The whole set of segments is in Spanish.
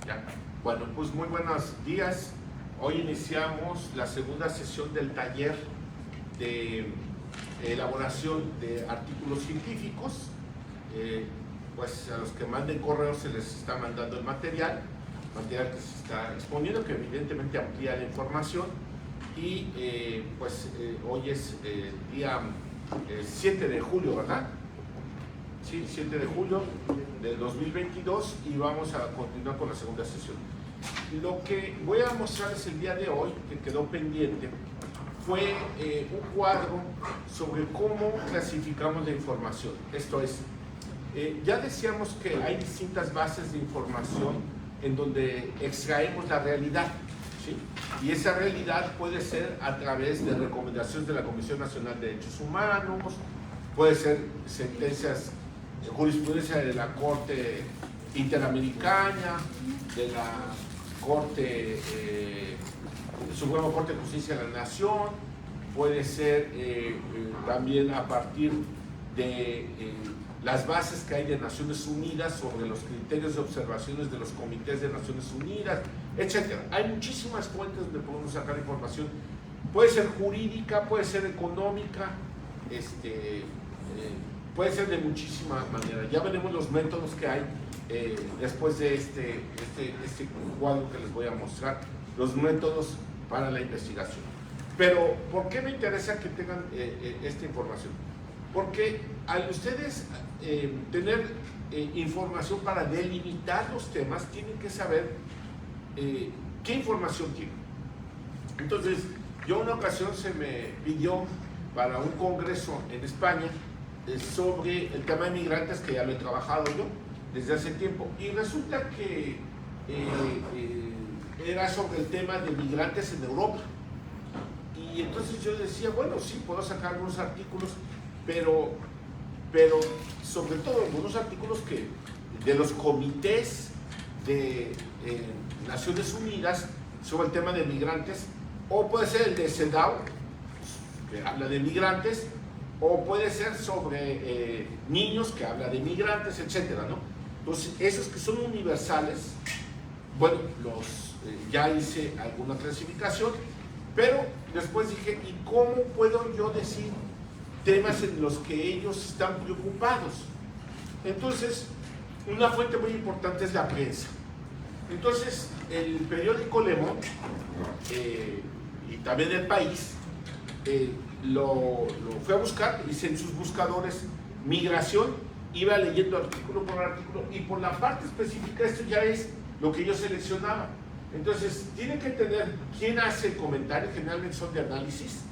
Ya. Bueno, pues muy buenos días. Hoy iniciamos la segunda sesión del taller de elaboración de artículos científicos. Pues a los que manden correos se les está mandando el material que se está exponiendo, que evidentemente amplía la información. Y hoy es día 7 de julio, ¿verdad? Sí, 7 de julio del 2022 y vamos a continuar con la segunda sesión. Lo que voy a mostrarles el día de hoy, que quedó pendiente, fue un cuadro sobre cómo clasificamos la información. Esto es, ya decíamos que hay distintas bases de información en donde extraemos la realidad, ¿sí? Y esa realidad puede ser a través de recomendaciones de la Comisión Nacional de Derechos Humanos, puede ser sentencias, jurisprudencia de la Corte Interamericana, de la Suprema Corte de Justicia de la Nación, puede ser también a partir de las bases que hay de Naciones Unidas sobre los criterios de observaciones de los comités de Naciones Unidas, etc. Hay muchísimas fuentes donde podemos sacar información. Puede ser jurídica, puede ser económica, puede ser de muchísima manera. Ya veremos los métodos que hay después de este cuadro que les voy a mostrar, los métodos para la investigación. Pero, ¿por qué me interesa que tengan esta información? Porque al ustedes tener información para delimitar los temas, tienen que saber qué información tienen. Entonces, yo una ocasión se me pidió para un congreso en España sobre el tema de migrantes, que ya lo he trabajado yo desde hace tiempo, y resulta que era sobre el tema de migrantes en Europa. Y entonces yo decía, bueno, sí, puedo sacar algunos artículos, pero sobre todo algunos artículos que de los comités de Naciones Unidas sobre el tema de migrantes, o puede ser el de CEDAW, que habla de migrantes, o puede ser sobre niños, que habla de migrantes, etcétera, ¿no? Entonces, esos que son universales, bueno, ya hice alguna clasificación, pero después dije, ¿y cómo puedo yo decir temas en los que ellos están preocupados? Entonces, una fuente muy importante es la prensa. Entonces, el periódico Le Monde y también El País lo fui a buscar, hice en sus buscadores migración, iba leyendo artículo por artículo, y por la parte específica, esto ya es lo que yo seleccionaba. Entonces, tiene que tener quién hace el comentario, generalmente son de análisis,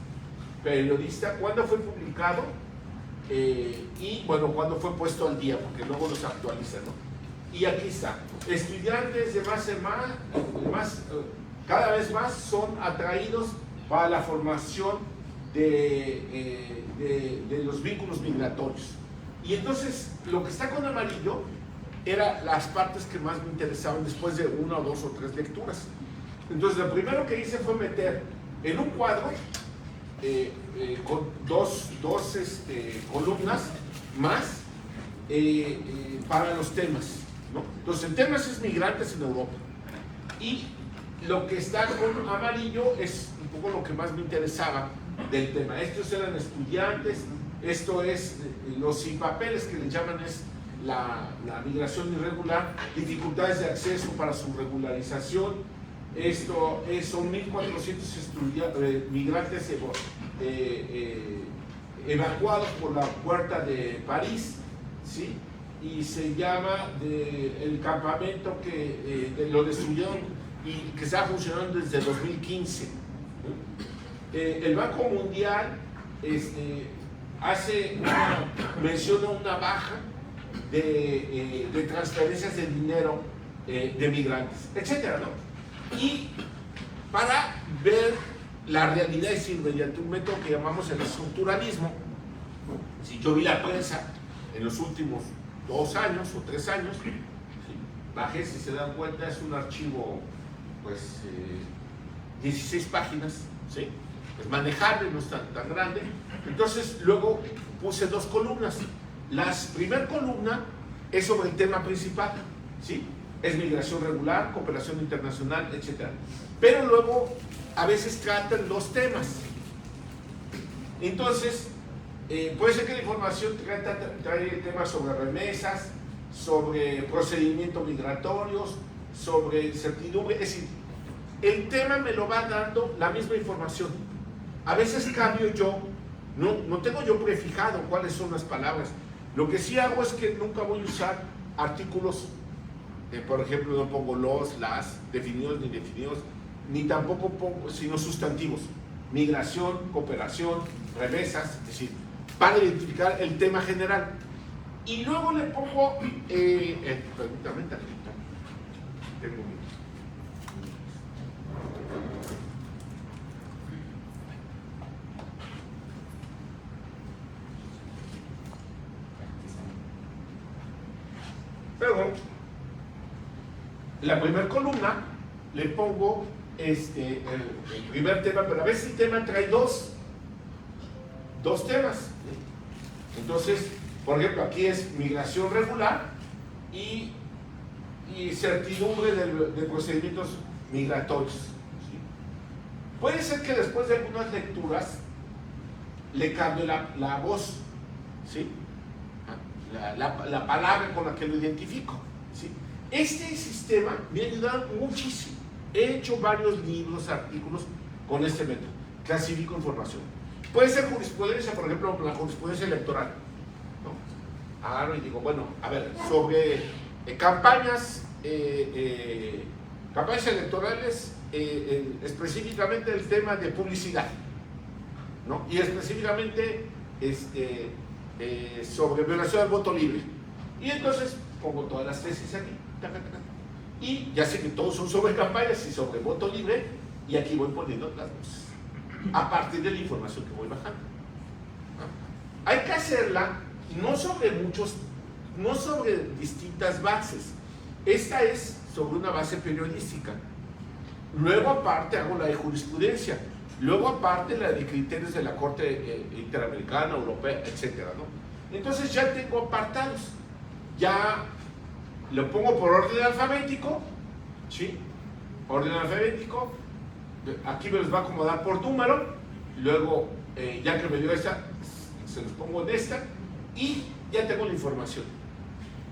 periodista, cuándo fue publicado y, bueno, cuándo fue puesto al día, porque luego los actualizan, ¿no? Y aquí está, estudiantes de más en más, cada vez más son atraídos para la formación de los vínculos migratorios. Y entonces, lo que está con amarillo eran las partes que más me interesaban después de una o dos o tres lecturas. Entonces, lo primero que hice fue meter en un cuadro con dos columnas más para los temas, ¿no? Entonces, el tema es migrantes en Europa. Y lo que está con amarillo es un poco lo que más me interesaba del tema. Estos eran estudiantes, esto es los sin papeles, que le llaman es la migración irregular, dificultades de acceso para su regularización. Esto son 1.400 migrantes evacuados por la puerta de París, ¿sí? Y se llama el campamento que lo destruyeron y que está funcionando desde 2015. El Banco Mundial menciona una baja de transferencias de dinero de migrantes, etcétera, ¿no? Y para ver la realidad, es decir, mediante un método que llamamos el estructuralismo, si yo vi la prensa en los últimos 2 años o 3 años, ¿sí? Bajé, si se dan cuenta, es un archivo, pues, 16 páginas, ¿sí? Es manejable, no es tan grande. Entonces, luego puse 2 columnas. La primera columna es sobre el tema principal, ¿sí? es migración regular, cooperación internacional, etc. Pero luego a veces tratan dos temas. Entonces, puede ser que la información trae temas sobre remesas, sobre procedimientos migratorios, sobre incertidumbre. Es decir, el tema me lo va dando la misma información. A veces cambio yo, no tengo yo prefijado cuáles son las palabras. Lo que sí hago es que nunca voy a usar artículos, por ejemplo, no pongo los, las, definidos ni definidos, ni tampoco pongo, sino sustantivos. Migración, cooperación, remesas, es decir, para identificar el tema general. Y luego le pongo, permítame tantito, tengo un... Luego, la primera columna le pongo el primer tema, pero a veces el tema trae dos temas. Entonces, por ejemplo, aquí es migración regular y certidumbre de procedimientos migratorios. ¿Sí? Puede ser que después de algunas lecturas le cambie la voz, ¿sí? La palabra con la que lo identifico, ¿sí? Este sistema me ha ayudado muchísimo. He hecho varios libros, artículos con este método. Clasifico información. Puede ser jurisprudencia, por ejemplo, la jurisprudencia electoral, ¿no? Agarro y digo, bueno, a ver, sobre campañas electorales, específicamente el tema de publicidad, ¿no? Y específicamente sobre violación del voto libre. Y entonces pongo todas las tesis aquí. Y ya sé que todos son sobre campañas y sobre voto libre, y aquí voy poniendo las voces a partir de la información que voy bajando. Hay que hacerla no sobre distintas bases. Esta es sobre una base periodística. Luego aparte hago la de jurisprudencia. Luego aparte la de criterios de la Corte Interamericana, Europea, etc., ¿no? Entonces ya tengo apartados. Ya lo pongo por orden alfabético, ¿sí? Orden alfabético. Aquí me los va a acomodar por número. Luego, ya que me dio esta, se los pongo en esta y ya tengo la información.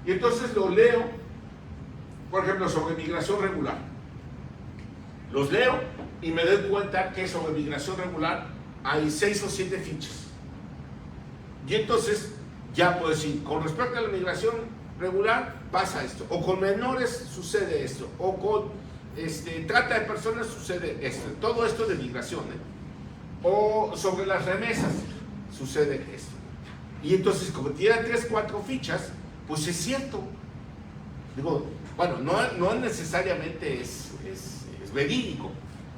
Y entonces lo leo, por ejemplo, sobre migración regular. Los leo y me doy cuenta que sobre migración regular hay 6 o 7 fichas. Y entonces ya puedo decir, con respecto a la migración regular pasa esto, o con menores sucede esto, o con trata de personas sucede esto, todo esto de migración, o sobre las remesas sucede esto. Y entonces, como tiene 3 o 4 fichas, pues es cierto. Digo, bueno, no necesariamente es verídico,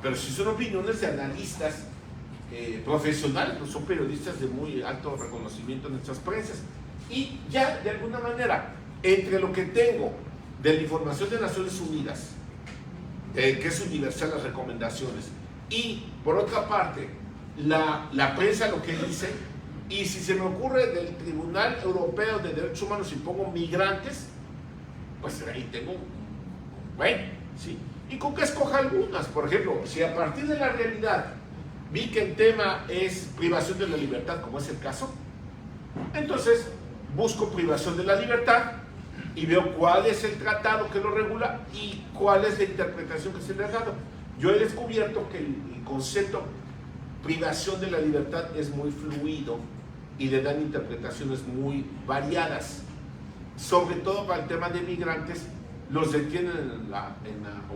pero si son opiniones de analistas profesionales, pues son periodistas de muy alto reconocimiento en nuestras prensas. Y ya de alguna manera, entre lo que tengo de la información de Naciones Unidas, que es universal las recomendaciones, y por otra parte la prensa lo que dice, y si se me ocurre del Tribunal Europeo de Derechos Humanos y pongo migrantes, pues ahí tengo, bueno, ¿sí? Y con que escoja algunas. Por ejemplo, si a partir de la realidad vi que el tema es privación de la libertad, como es el caso, entonces busco privación de la libertad y veo cuál es el tratado que lo regula y cuál es la interpretación que se le ha dado. Yo he descubierto que el concepto privación de la libertad es muy fluido y le dan interpretaciones muy variadas. Sobre todo para el tema de migrantes, los detienen en la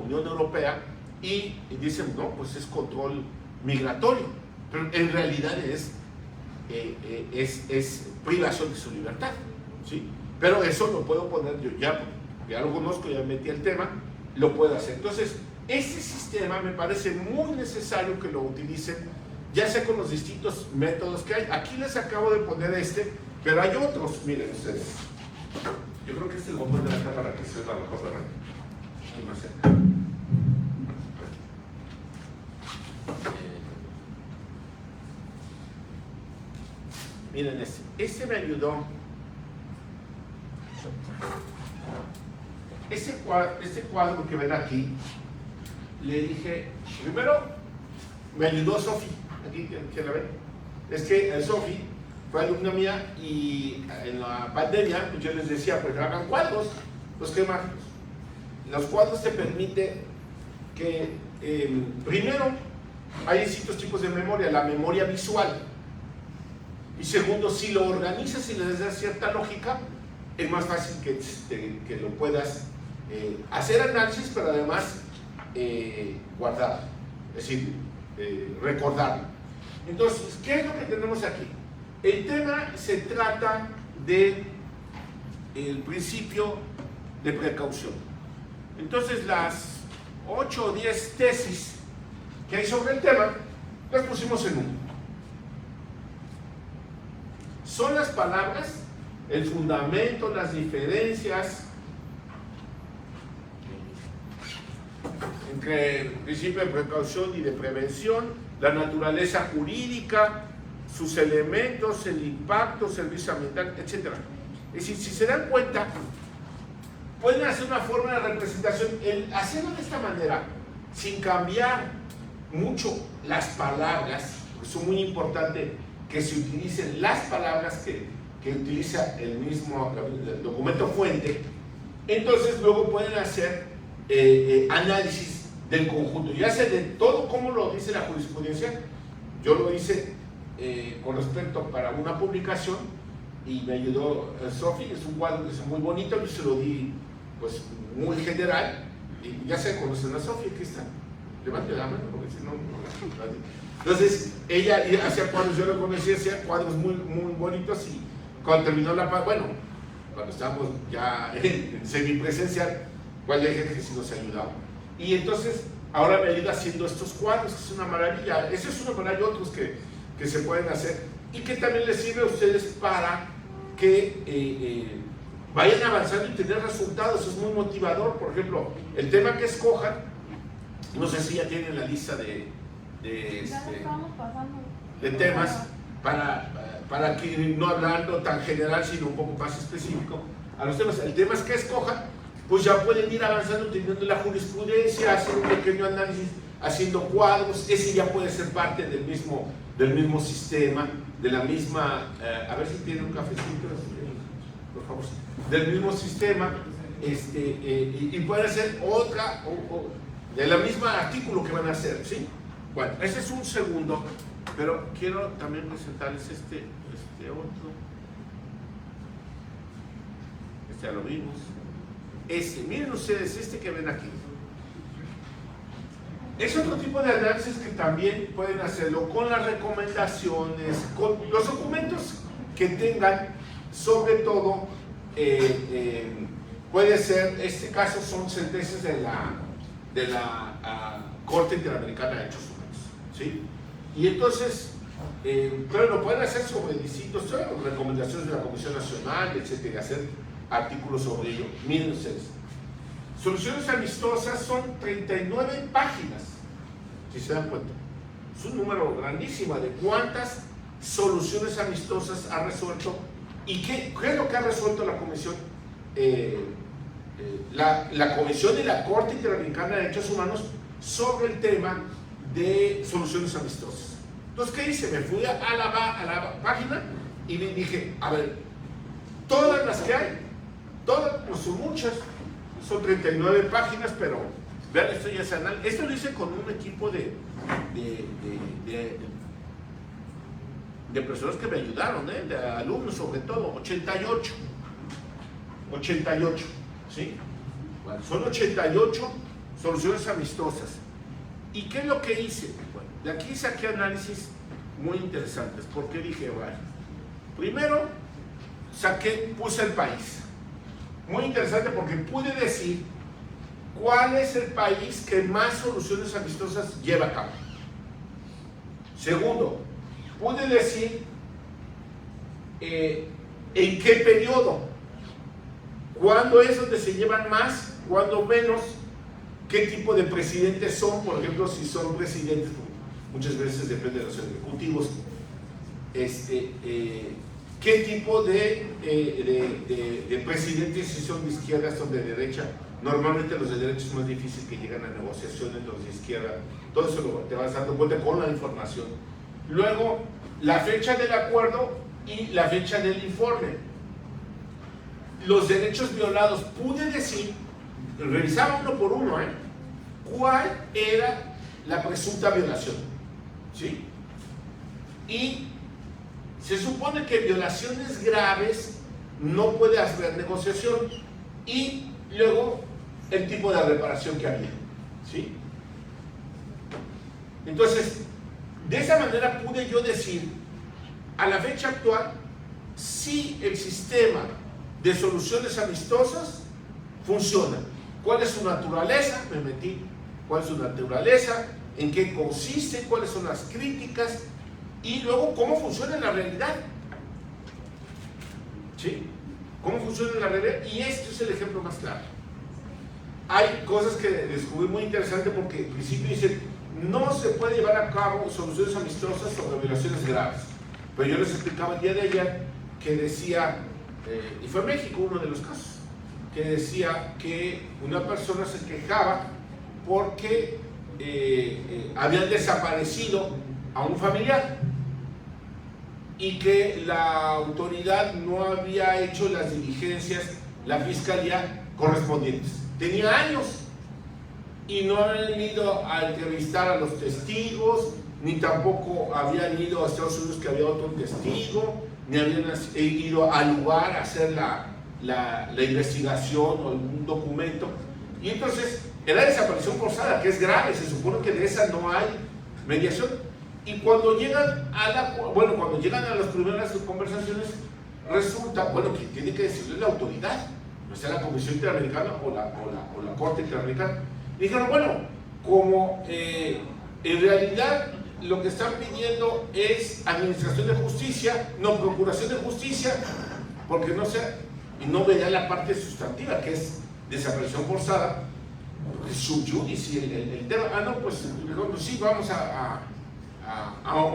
Unión Europea y dicen, no, pues es control migratorio, pero en realidad es privación de su libertad, ¿sí? Pero eso lo puedo poner yo, ya lo conozco, ya metí el tema, lo puedo hacer. Entonces, este sistema me parece muy necesario que lo utilicen, ya sea con los distintos métodos que hay. Aquí les acabo de poner pero hay otros, miren ustedes. Yo creo que este es el botón de la cámara que es la mejor, ¿verdad? Muy más cerca. Miren este me ayudó. este cuadro que ven aquí, le dije, primero me ayudó Sofi, aquí que la ven, es que Sofi fue alumna mía y en la pandemia pues yo les decía, pues hagan cuadros, los que mágicos. Los cuadros te permiten que, primero, hay distintos tipos de memoria, la memoria visual, y segundo, si lo organizas y le das cierta lógica, es más fácil que lo puedas hacer análisis, pero además guardar, es decir, recordar. Entonces, ¿qué es lo que tenemos aquí? El tema se trata de el principio de precaución. Entonces, las 8 o 10 tesis que hay sobre el tema, las pusimos en uno. Son las palabras, el fundamento, las diferencias entre el principio de precaución y de prevención, la naturaleza jurídica, sus elementos, el impacto, servicio ambiental, etc. Es decir, si se dan cuenta, pueden hacer una forma de representación. El hacerlo de esta manera, sin cambiar mucho las palabras, porque es muy importante que se utilicen las palabras que utiliza el mismo el documento fuente, entonces luego pueden hacer análisis del conjunto, ya sea de todo como lo dice la jurisprudencia. Yo lo hice con respecto para una publicación y me ayudó Sofi, es un cuadro que es muy bonito, yo se lo di pues muy general, y ya se conocen a Sofi, aquí está, levante la mano porque si no, entonces ella hacía cuadros, yo lo conocí, hacía cuadros muy bonitos, y cuando terminó bueno, cuando estábamos ya en semipresencial, pues ya dije que sí nos ayudaba, y entonces ahora me ayuda haciendo estos cuadros, que es una maravilla. Eso es una maravilla, otros que se pueden hacer y que también les sirve a ustedes para que vayan avanzando y tener resultados. Es muy motivador. Por ejemplo, el tema que escojan, no sé si ya tienen la lista de temas para que no hablando tan general, sino un poco más específico a los temas. El tema es que escojan, pues ya pueden ir avanzando, teniendo la jurisprudencia, hacer un pequeño análisis, haciendo cuadros. Ese ya puede ser parte del mismo sistema, de la misma, a ver si tienen un cafecito, por favor, del mismo sistema, y pueden hacer otra, de la misma artículo que van a hacer, ¿sí? Bueno, ese es un segundo, pero quiero también presentarles este otro. Ya lo vimos. Miren ustedes, que ven aquí. Es otro tipo de análisis que también pueden hacerlo con las recomendaciones, con los documentos que tengan, sobre todo, puede ser, este caso son sentencias de la Corte Interamericana de Derechos Humanos, ¿sí? Y entonces, pero lo pueden hacer sobre distintos recomendaciones de la Comisión Nacional, etcétera, hacer artículos sobre ello. Miren ustedes, soluciones amistosas son 39 páginas, si se dan cuenta. Es un número grandísimo de cuántas soluciones amistosas ha resuelto y qué es lo que ha resuelto la Comisión, la Comisión y la Corte Interamericana de Derechos Humanos sobre el tema de soluciones amistosas. Entonces, ¿qué hice? Me fui a la página y le dije, a ver, todas las que hay, todas, no son muchas, son 39 páginas, pero vean, esto ya es análisis. Esto lo hice con un equipo de personas que me ayudaron, de alumnos sobre todo, 88, ¿sí? Bueno, son 88 soluciones amistosas. ¿Y qué es lo que hice? Bueno, de aquí saqué análisis muy interesantes, porque dije, bueno, primero puse el país. Muy interesante porque pude decir cuál es el país que más soluciones amistosas lleva a cabo. Segundo, pude decir en qué periodo, cuándo es donde se llevan más, cuándo menos, qué tipo de presidentes son. Por ejemplo, si son presidentes, muchas veces depende de los ejecutivos, qué tipo de presidentes, si son de izquierda, son de derecha. Normalmente los de derecha es más difícil que lleguen a negociaciones, los de izquierda. Todo eso te vas dando cuenta con la información. Luego, la fecha del acuerdo y la fecha del informe. Los derechos violados, pude decir, revisaba uno por uno, cuál era la presunta violación, ¿sí? Y se supone que violaciones graves no puede haber negociación, y luego el tipo de reparación que había, ¿sí? Entonces, de esa manera pude yo decir, a la fecha actual, si el sistema de soluciones amistosas funciona. ¿Cuál es su naturaleza? Me metí. ¿Cuál es su naturaleza? ¿En qué consiste? ¿Cuáles son las críticas? Y luego, ¿cómo funciona en la realidad? ¿Sí? ¿Cómo funciona en la realidad? Y este es el ejemplo más claro. Hay cosas que descubrí muy interesantes porque al principio dicen, no se puede llevar a cabo soluciones amistosas sobre violaciones graves. Pero yo les explicaba el día de ayer que decía, y fue México uno de los casos, que decía que una persona se quejaba porque habían desaparecido a un familiar y que la autoridad no había hecho las diligencias, la fiscalía correspondientes. Tenía años y no habían ido a entrevistar a los testigos, ni tampoco habían ido a Estados Unidos que había otro testigo, ni habían ido al lugar a hacer la investigación o algún documento. Y entonces era desaparición forzada, que es grave, se supone que de esa no hay mediación. Y cuando llegan cuando llegan a las primeras conversaciones, resulta, que tiene que decirle la autoridad, o sea, la Comisión Interamericana o la Corte Interamericana. Y dijeron, como en realidad lo que están pidiendo es administración de justicia, no procuración de justicia, porque y no veía la parte sustantiva, que es desaparición forzada, sub judice, el tema. Pues sí, vamos a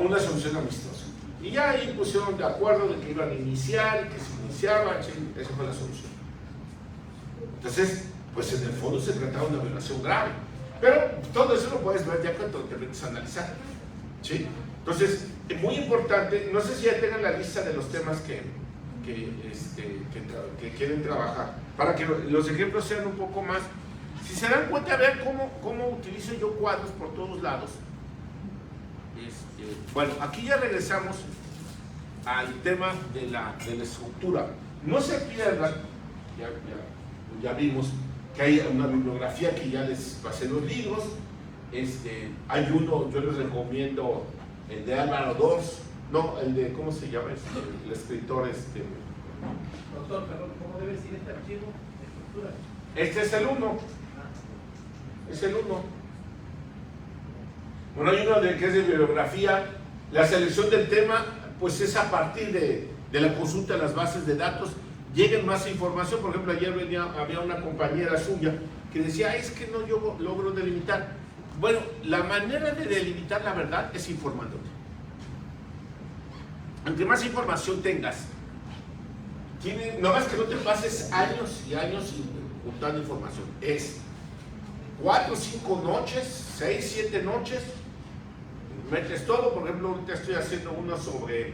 una solución amistosa. Y ya ahí pusieron de acuerdo de que iban a iniciar, que se iniciaba, esa fue la solución. Entonces, pues en el fondo se trataba de una violación grave. Pero todo eso lo puedes ver ya cuando te metes a analizar, ¿sí? Entonces, es muy importante, no sé si ya tengan la lista de los temas que quieren trabajar, para que los ejemplos sean un poco más. Si se dan cuenta, vean cómo utilizo yo cuadros por todos lados. Aquí ya regresamos al tema de la estructura. No se pierdan, ya vimos que hay una bibliografía que ya les pasé los libros. Hay uno, yo les recomiendo el de Álvaro Dors, el de, ¿cómo se llama? El escritor. Doctor, perdón, ¿cómo debe ser este archivo de estructura? Este es el 1. Es el 1. Hay uno que es de bibliografía. La selección del tema, pues es a partir de la consulta de las bases de datos. Lleguen más información. Por ejemplo, ayer había una compañera suya que decía, es que no yo logro delimitar. La manera de delimitar la verdad es informándote. Entre más información tengas, nomás que no te pases años y años juntando información. Es 4 o 5 noches, 6, 7 noches, metes todo. Por ejemplo, ahorita estoy haciendo uno sobre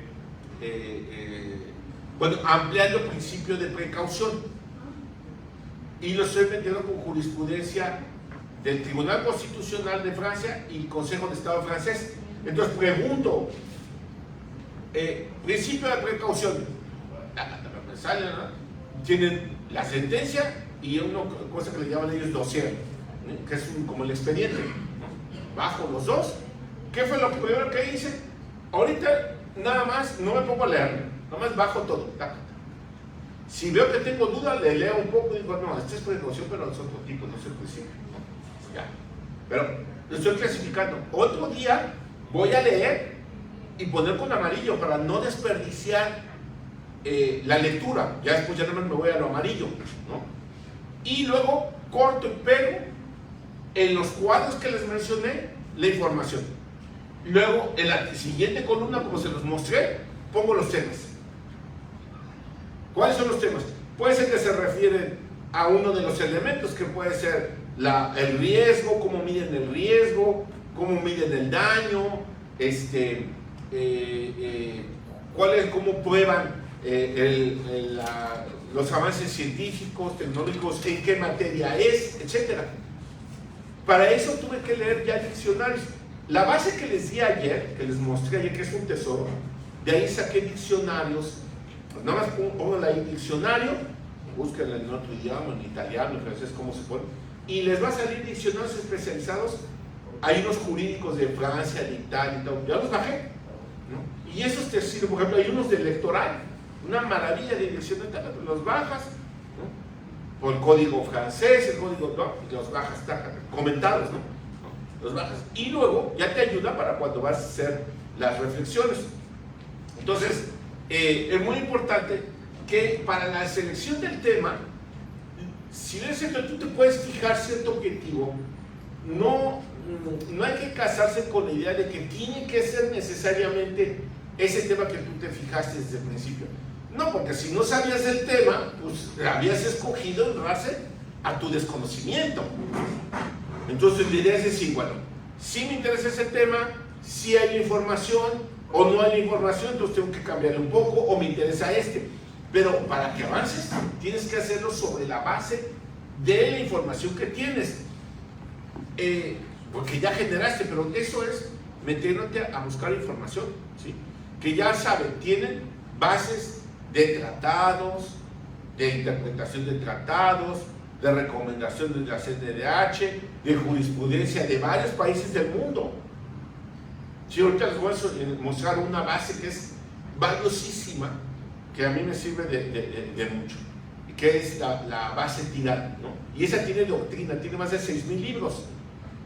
ampliando el principio de precaución, y lo estoy metiendo con jurisprudencia del Tribunal Constitucional de Francia y Consejo de Estado francés. Entonces pregunto, principio de precaución, tienen la sentencia y una cosa que le llaman ellos dossier, que es como el expediente, bajo los dos. ¿Qué fue lo primero que hice? Ahorita nada más no me pongo a leerlo, nada más bajo todo. Si veo que tengo duda, le leo un poco y digo, no, esto es precaución, pero es otro tipo, no es el principio. Ya. Pero lo estoy clasificando. Otro día voy a leer y poner con amarillo para no desperdiciar la lectura. Ya después ya nada más me voy a lo amarillo, ¿no? Y luego corto y pego en los cuadros que les mencioné la información. Luego en la siguiente columna, como se los mostré, pongo los temas. ¿Cuáles son los temas? Puede ser que se refieren a uno de los elementos, que puede ser el riesgo, cómo miden el riesgo, cómo miden el daño, cómo prueban los avances científicos, tecnológicos, en qué materia es, etc. Para eso tuve que leer ya diccionarios. La base que les di ayer, que les mostré ayer, que es un tesoro, de ahí saqué diccionarios. Pues nada más pongan ahí diccionario, búsquenlo en otro idioma, en italiano, en francés, cómo se pone, y les va a salir diccionarios especializados. Hay unos jurídicos de Francia, de Italia y todo, ya los bajé, ¿no? Y esos te sirven, por ejemplo, hay unos de electoral, una maravilla de diccionarios, los bajas, ¿no? Por el código francés, el código, ¿no? Y los bajas, comentados, ¿no? Los bajas, y luego ya te ayuda para cuando vas a hacer las reflexiones. Entonces, es muy importante que para la selección del tema, si ves que tú te puedes fijar cierto objetivo, no hay que casarse con la idea de que tiene que ser necesariamente ese tema que tú te fijaste desde el principio. No, porque si no sabías el tema, pues habías escogido en base a tu desconocimiento. Entonces la idea es decir, bueno, si me interesa ese tema, si hay información o no hay información, entonces tengo que cambiarle un poco, o me interesa este. Pero para que avances, tienes que hacerlo sobre la base de la información que tienes. Porque ya generaste, pero eso es metiéndote a buscar información, ¿sí? Que ya saben, tienen bases de tratados, de interpretación de tratados, de recomendación de la CNDH, de jurisprudencia de varios países del mundo. Sí, ahorita les voy a mostrar una base que es valiosísima, que a mí me sirve de mucho, que es la base Tidal, ¿no? Y esa tiene doctrina, tiene más de 6,000 libros.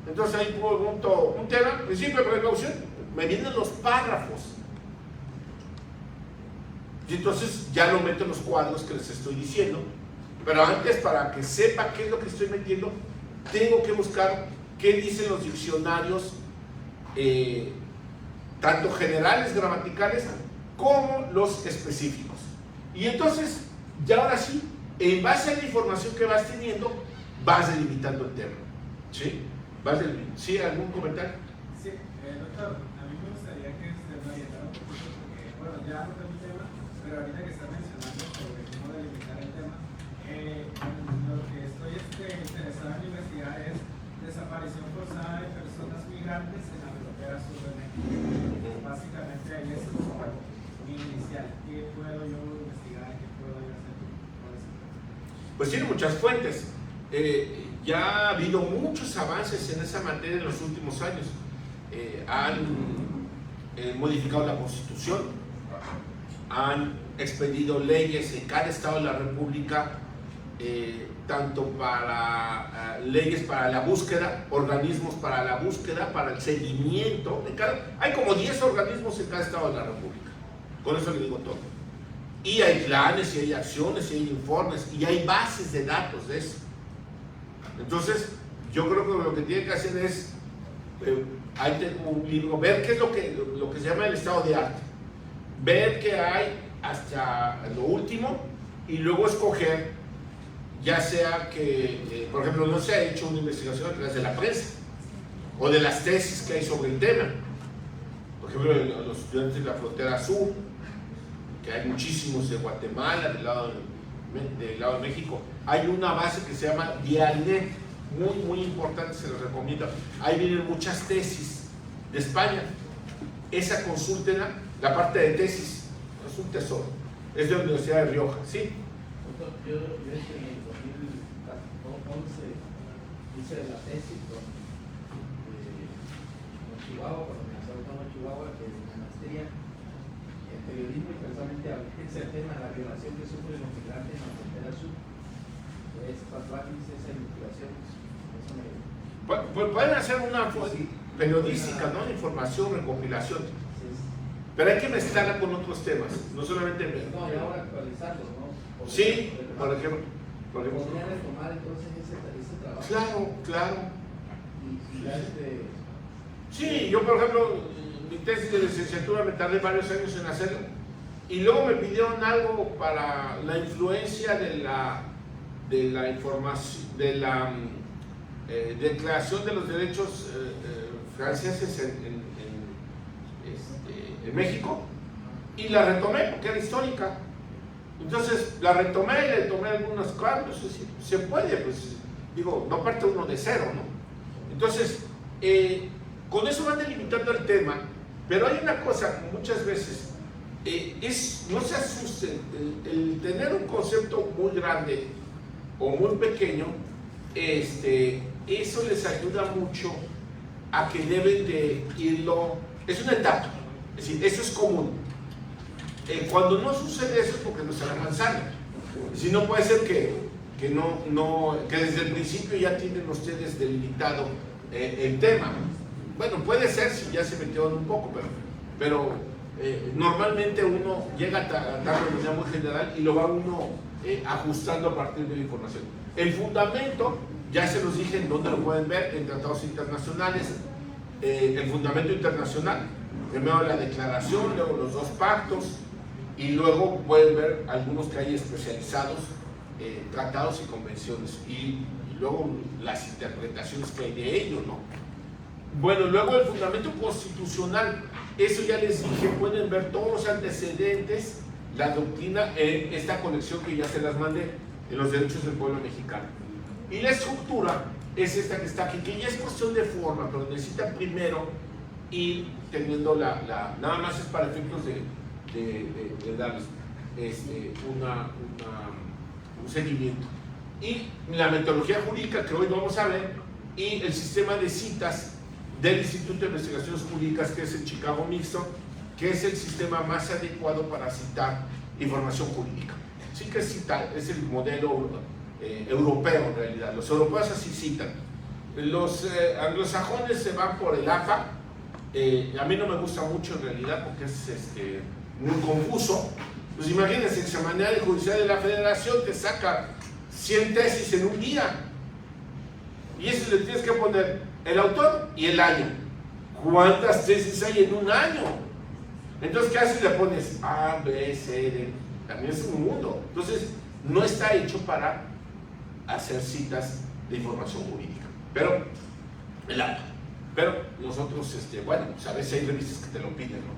Entonces ahí pregunto un tema, principio de precaución, me vienen los párrafos. Y entonces ya lo meto en los cuadros que les estoy diciendo. Pero antes, para que sepa qué es lo que estoy metiendo, tengo que buscar qué dicen los diccionarios, tanto generales, gramaticales, como los específicos. Y entonces, ya ahora sí, en base a la información que vas teniendo, vas delimitando el tema. ¿Sí? ¿Sí? ¿Algún comentario? Sí, doctor, a mí me gustaría que usted me orientara un poquito, porque, bueno, ya no tengo el tema, pero ahorita que está mencionando sobre cómo delimitar el tema, lo que estoy interesado en investigar es desaparición forzada de personas migrantes en la frontera sur de México. Básicamente ahí es como mi inicial. ¿Qué puedo yo investigar? ¿Qué puedo yo hacer con eso? Pues tiene muchas fuentes. Ya ha habido muchos avances en esa materia en los últimos años. Han modificado la Constitución, han expedido leyes en cada estado de la República, tanto para leyes para la búsqueda, organismos para la búsqueda, para el seguimiento. Hay como 10 organismos en cada estado de la República. Con eso le digo todo. Y hay planes, y hay acciones, y hay informes, y hay bases de datos de eso. Entonces, yo creo que lo que tiene que hacer es, ahí tengo un libro, ver qué es lo que se llama el estado de arte, ver qué hay hasta lo último, y luego escoger, ya sea que, por ejemplo, no se ha hecho una investigación a través de la prensa, o de las tesis que hay sobre el tema. Por ejemplo, los estudiantes de la frontera sur, que hay muchísimos de Guatemala, del lado de México. Hay una base que se llama Dialnet, muy importante, se los recomiendo. Ahí vienen muchas tesis de España. Esa consúltenla, la parte de tesis, es un tesoro. Es de la Universidad de Rioja, ¿sí? Yo en el 2011 hice la tesis con Chihuahua, con la Universidad Autónoma de Chihuahua, que es una maestría en periodismo, y precisamente es el tema de la violación que sufren los migrantes en la frontera sur. Es tatuajes, esa investigación, eso me... Pueden hacer una periodística, ¿no? Información, recopilación. Pero hay que mezclarla con otros temas, no solamente... No, y ahora actualizarlos, ¿no? Sí, por ejemplo. Podría retomar entonces ese trabajo. Claro. Y ya Sí, yo por ejemplo, mi tesis de licenciatura me tardé varios años en hacerla. Y luego me pidieron algo para la influencia de la información, de la Declaración de los Derechos franceses en México, y la retomé porque era histórica. Entonces la retomé y le tomé algunos cambios. Se puede, pues digo, no parte uno de cero, ¿no? Entonces, con eso van delimitando el tema, pero hay una cosa, muchas veces, no se asusten, el tener un concepto muy grande o muy pequeño, eso les ayuda mucho a que deben de irlo, es una etapa, es decir, eso es común. Cuando no sucede eso es porque no están avanzando. Si no, puede ser que desde el principio ya tienen ustedes delimitado el tema. Bueno, puede ser si ya se metieron un poco, pero normalmente uno llega a dar una idea muy general y lo va uno ajustando a partir de la información. El fundamento, ya se los dije en dónde lo pueden ver, en tratados internacionales. El fundamento internacional, primero la declaración, luego los dos pactos, y luego pueden ver algunos que hay especializados, tratados y convenciones, y luego las interpretaciones que hay de ello, ¿no? Bueno, luego el fundamento constitucional, eso ya les dije, pueden ver todos los antecedentes, la doctrina, esta colección que ya se las mandé, de los derechos del pueblo mexicano. Y la estructura es esta que está aquí, que ya es cuestión de forma, pero necesita primero ir teniendo nada más es para efectos de darles un seguimiento. Y la metodología jurídica que hoy vamos a ver, y el sistema de citas del Instituto de Investigaciones Jurídicas, que es el Chicago Mixto, que es el sistema más adecuado para citar información jurídica. Sí que es el modelo europeo en realidad. Los europeos así citan. Los anglosajones se van por el APA. A mí no me gusta mucho en realidad porque es muy confuso. Pues imagínense, el Semanario Judicial de la Federación te saca 100 tesis en un día. Y eso le tienes que poner el autor y el año. ¿Cuántas tesis hay en un año? Entonces, ¿qué haces? Le pones A, B, C, D. También es un mundo. Entonces, no está hecho para hacer citas de información jurídica. Pero, pero nosotros, bueno, pues a veces hay revistas que te lo piden, ¿no?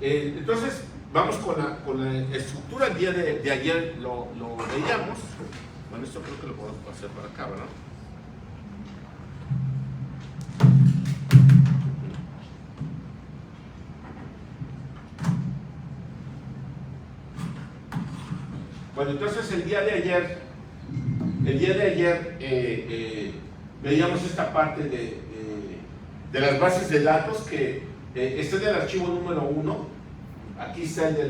Entonces, vamos con la estructura. El día de ayer lo veíamos. Bueno, esto creo que lo podemos hacer para acá, ¿verdad? Bueno, entonces el día de ayer veíamos esta parte de las bases de datos, que este es del archivo número 1, aquí está el de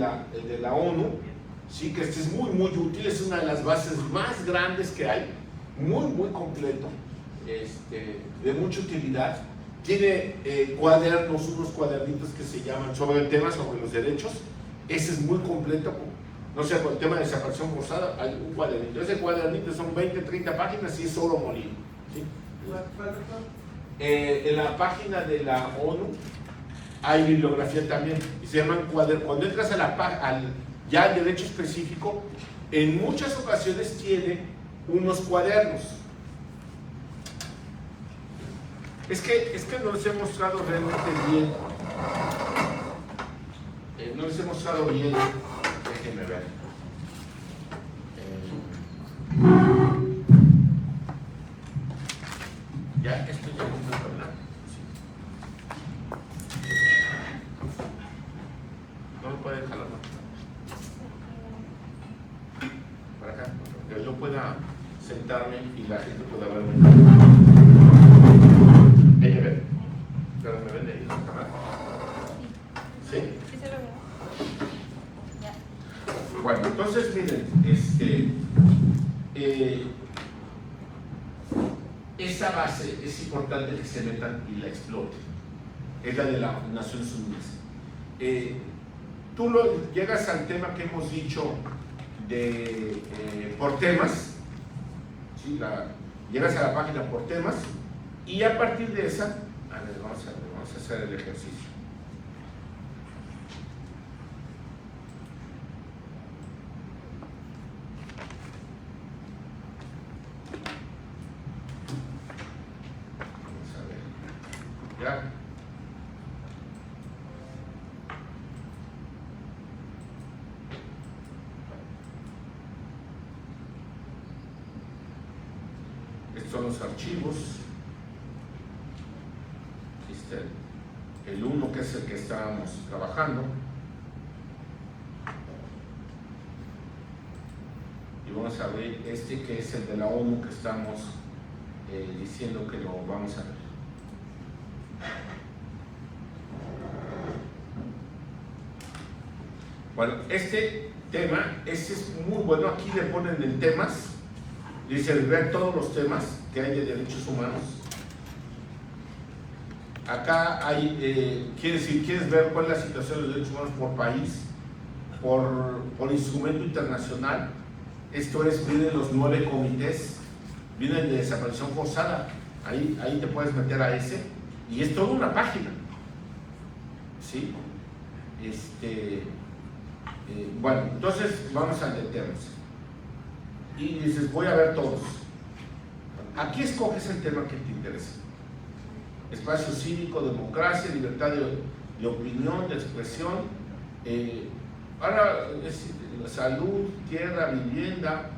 la ONU, sí, que este es muy útil, es una de las bases más grandes que hay, muy completo, de mucha utilidad. Tiene cuadernos, unos cuadernitos que se llaman sobre el tema, sobre los derechos. Ese es muy completo. No sé, con el tema de desaparición forzada hay un cuadernito. Ese cuadernito son 20, 30 páginas y es oro molido, ¿sí? En la página de la ONU hay bibliografía también, y se llaman cuadernos. Cuando entras ya al derecho específico, en muchas ocasiones tiene unos cuadernos. Es que no les he mostrado realmente bien. No les he mostrado bien. Déjenme ver. Ya, esto ya completo, ¿verdad? Sí. No me puede jalar, ¿no? Para acá, que yo pueda sentarme y la gente pueda verme. Ella ve. Pero me ven de ahí la cámara. ¿Sí? Sí, se lo veo. Ya. Bueno, entonces miren, esta base es importante que se metan y la exploten. Es la de las Naciones Unidas. Tú llegas al tema que hemos dicho por temas, ¿sí? Llegas a la página por temas, y a partir de esa, vamos a hacer el ejercicio. Ya. Estos son los archivos. El 1 que es el que estábamos trabajando. Y vamos a ver este que es el de la ONU que estamos diciendo que lo vamos a ver. Bueno, este tema, este es muy bueno. Aquí le ponen en temas, dice ver todos los temas que hay de derechos humanos. Acá hay, si quieres ver cuál es la situación de los derechos humanos por país, por instrumento internacional. Esto es, vienen los 9 comités, vienen de desaparición forzada. Ahí te puedes meter a ese, y es toda una página. ¿Sí? Bueno, entonces vamos a meternos. Y dices, voy a ver todos. Aquí escoges el tema que te interesa. Espacio cívico, democracia, libertad de opinión, de expresión. Ahora es salud, tierra, vivienda,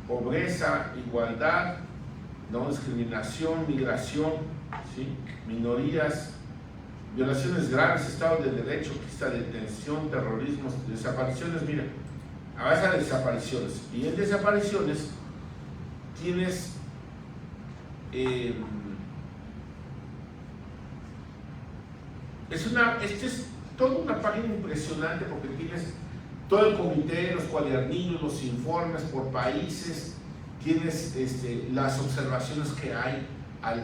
pobreza, igualdad, no discriminación, migración, ¿sí? Minorías, violaciones graves, Estado de Derecho, quita de detención, terrorismo, desapariciones. Mira, vas a desapariciones, y en desapariciones tienes es toda una página impresionante, porque tienes todo el comité, los cuadernillos, los informes por países, tienes las observaciones que hay al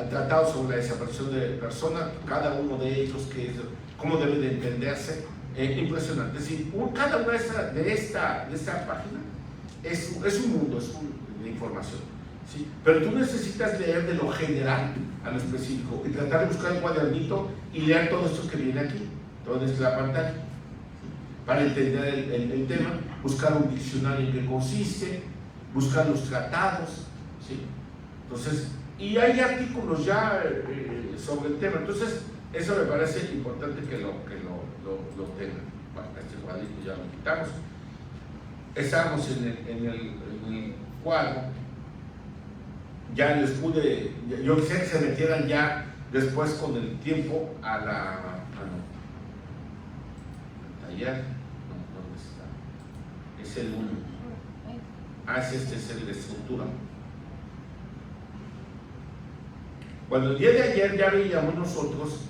tratado sobre la desaparición de personas, cada uno de ellos, cómo debe de entenderse. Impresionante. Es decir, cada una de esta página es un mundo, de información. ¿Sí? Pero tú necesitas leer de lo general a lo específico y tratar de buscar el cuadernito y leer todo esto que viene aquí, todo desde la pantalla, para entender el tema, buscar un diccionario en qué consiste, buscar los tratados, ¿sí? Entonces, y hay artículos ya sobre el tema. Entonces, eso me parece importante que lo tengan. Bueno, este cuadrito ya lo quitamos. Estamos en el cuadro. Ya les pude, yo quisiera que se metieran ya después con el tiempo a la taller. ¿Dónde está? Es el 1. Este es el de estructura. Bueno, el día de ayer ya veíamos nosotros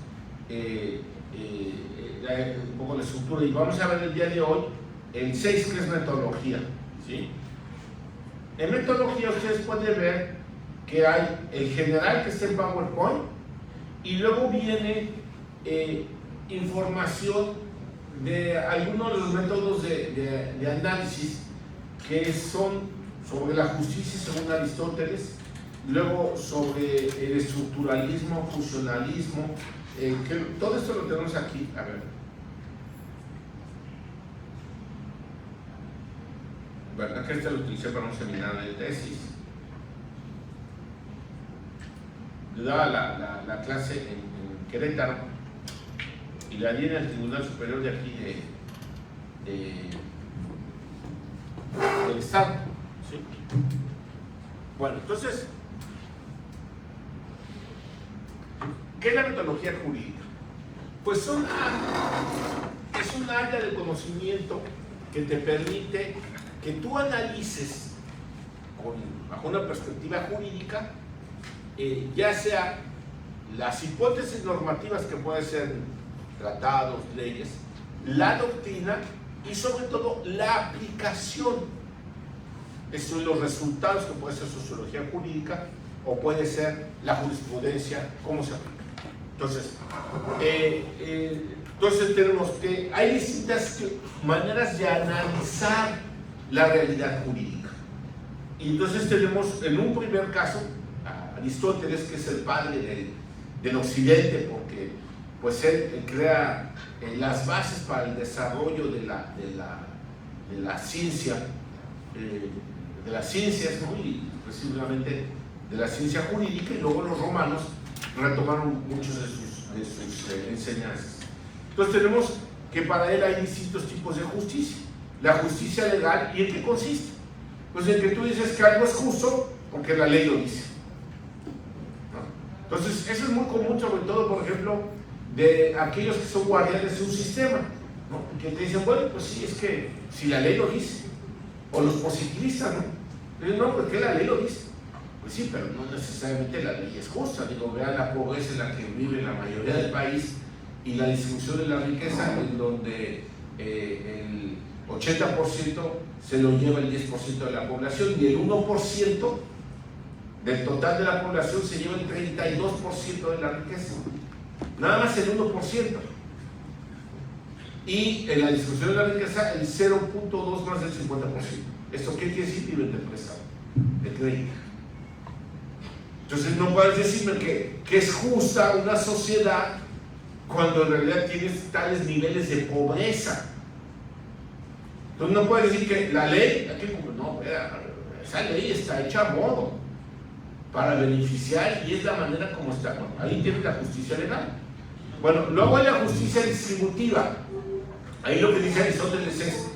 un poco la estructura, y vamos a ver el día de hoy el 6, que es metodología, ¿sí? En metodología ustedes pueden ver que hay el general, que está en PowerPoint, y luego viene información de algunos de los métodos de análisis, que son sobre la justicia según Aristóteles, luego sobre el estructuralismo, funcionalismo, que todo esto lo tenemos aquí. A ver. ¿Verdad que este lo utilicé para un seminario de tesis? Yo daba la clase en Querétaro, y la di en el Tribunal Superior de aquí del Estado, ¿sí? Bueno, entonces, ¿qué es la metodología jurídica? Pues es un área de conocimiento que te permite que tú analices bajo una perspectiva jurídica, ya sea las hipótesis normativas, que pueden ser tratados, leyes, la doctrina, y sobre todo la aplicación. Estos son los resultados, que puede ser sociología jurídica o puede ser la jurisprudencia, cómo se aplica. Entonces tenemos que hay distintas maneras de analizar la realidad jurídica. Y entonces tenemos en un primer caso a Aristóteles, que es el padre del occidente, porque pues él crea las bases para el desarrollo de la ciencia, de las ciencias, ¿no? Y precisamente de la ciencia jurídica, y luego los romanos retomaron muchos de sus enseñanzas. Entonces tenemos que para él hay distintos tipos de justicia. La justicia legal, ¿y en qué consiste? Pues en que tú dices que algo es justo porque la ley lo dice, ¿no? Entonces eso es muy común, sobre todo, por ejemplo, de aquellos que son guardianes de un sistema, ¿no? Que te dicen, bueno, pues sí, es que si la ley lo dice, o los positivistas, ¿no? Dicen, no, porque la ley lo dice. Pues sí, pero no necesariamente la ley es justa. Digo, vean la pobreza en la que vive la mayoría del país y la distribución de la riqueza, en donde el 80% se lo lleva el 10% de la población, y el 1% del total de la población se lleva el 32% de la riqueza. Nada más el 1%. Y en la distribución de la riqueza, el 0.2 más del 50%. ¿Esto qué quiere decir? Nivel de préstamo, de crédito. Entonces no puedes decirme que es justa una sociedad cuando en realidad tienes tales niveles de pobreza. Entonces no puedes decir que la ley, no, esa ley está hecha a modo para beneficiar, y es la manera como está. Bueno, ahí tienes la justicia legal. Bueno, luego hay la justicia distributiva. Ahí lo que dice Aristóteles es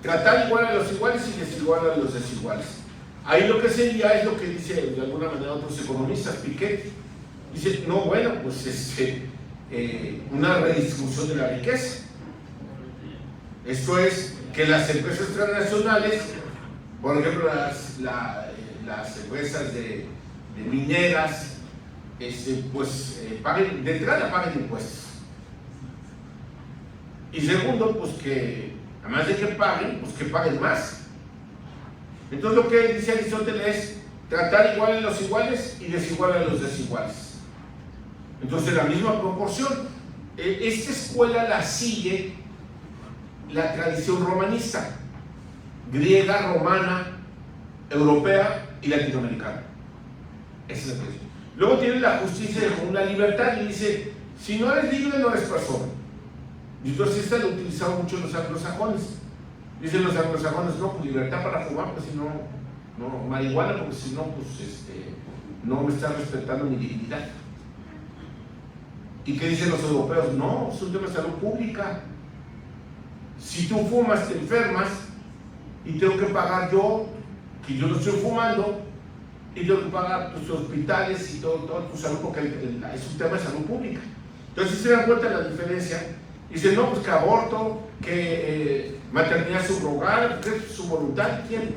tratar igual a los iguales y desigual a los desiguales. Ahí lo que sería es lo que dice de alguna manera otros economistas, Piketty. Dice, no, bueno, pues una redistribución de la riqueza. Esto es que las empresas transnacionales, por ejemplo las empresas de mineras, paguen, de entrada paguen impuestos. Y segundo, pues que además de que paguen más. Entonces lo que dice Aristóteles es tratar igual a los iguales y desigual a los desiguales. Entonces la misma proporción. Esta escuela la sigue la tradición romanista, griega, romana, europea y latinoamericana. Esa es la tradición. Luego tiene la justicia con la libertad, y dice, si no eres libre no eres persona. Y entonces esta lo utilizaban mucho los anglosajones. Dicen los anglosajones, no, pues libertad para fumar, pues si no marihuana, porque si no, pues no me está respetando mi dignidad. ¿Y qué dicen los europeos? No, es un tema de salud pública. Si tú fumas, te enfermas, y tengo que pagar yo, que yo no estoy fumando, y tengo que pagar tus hospitales y todo tu salud, porque es un tema de salud pública. Entonces, si se dan cuenta de la diferencia, dicen, no, pues que aborto, que maternidad subrogada, que su voluntad, ¿quién?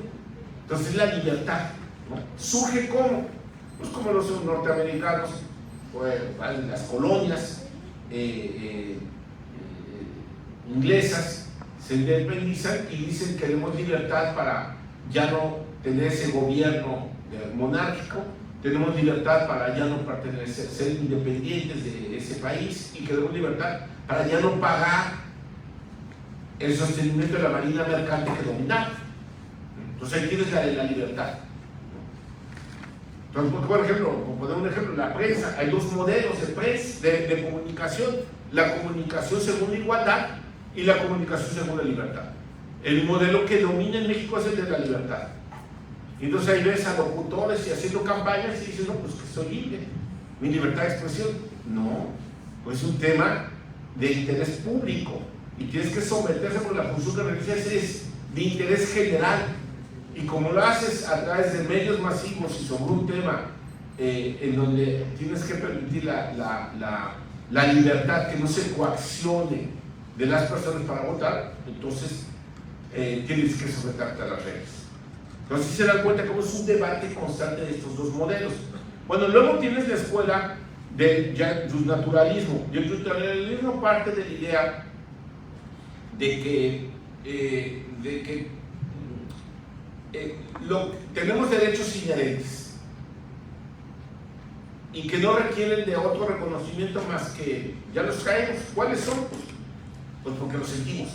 Entonces, la libertad, ¿no? ¿Surge cómo? Pues como los norteamericanos, pues, las colonias inglesas se independizan y dicen, queremos libertad para ya no tener ese gobierno monárquico, tenemos libertad para ya no pertenecer, ser independientes de ese país, y queremos libertad para ya no pagar el sostenimiento de la marina mercante que dominaba. Entonces ahí tienes la libertad. Entonces, por ejemplo, como poner un ejemplo, la prensa, hay dos modelos de comunicación: la comunicación según la igualdad y la comunicación según la libertad. El modelo que domina en México es el de la libertad. Y entonces ahí ves a locutores y haciendo campañas y dicen, no, pues que soy libre, mi libertad de expresión. No, pues es un tema de interés público, y tienes que someterse por la función que realizas, es de interés general. Y como lo haces a través de medios masivos y sobre un tema en donde tienes que permitir la libertad, que no se coaccione de las personas para votar, entonces tienes que someterte a las reglas. Entonces se dan cuenta cómo es un debate constante de estos dos modelos. Bueno, luego tienes la escuela del naturalismo. Y el naturalismo parte de la idea de que tenemos derechos inherentes y que no requieren de otro reconocimiento más que ya los traemos. ¿Cuáles son? Pues porque los sentimos.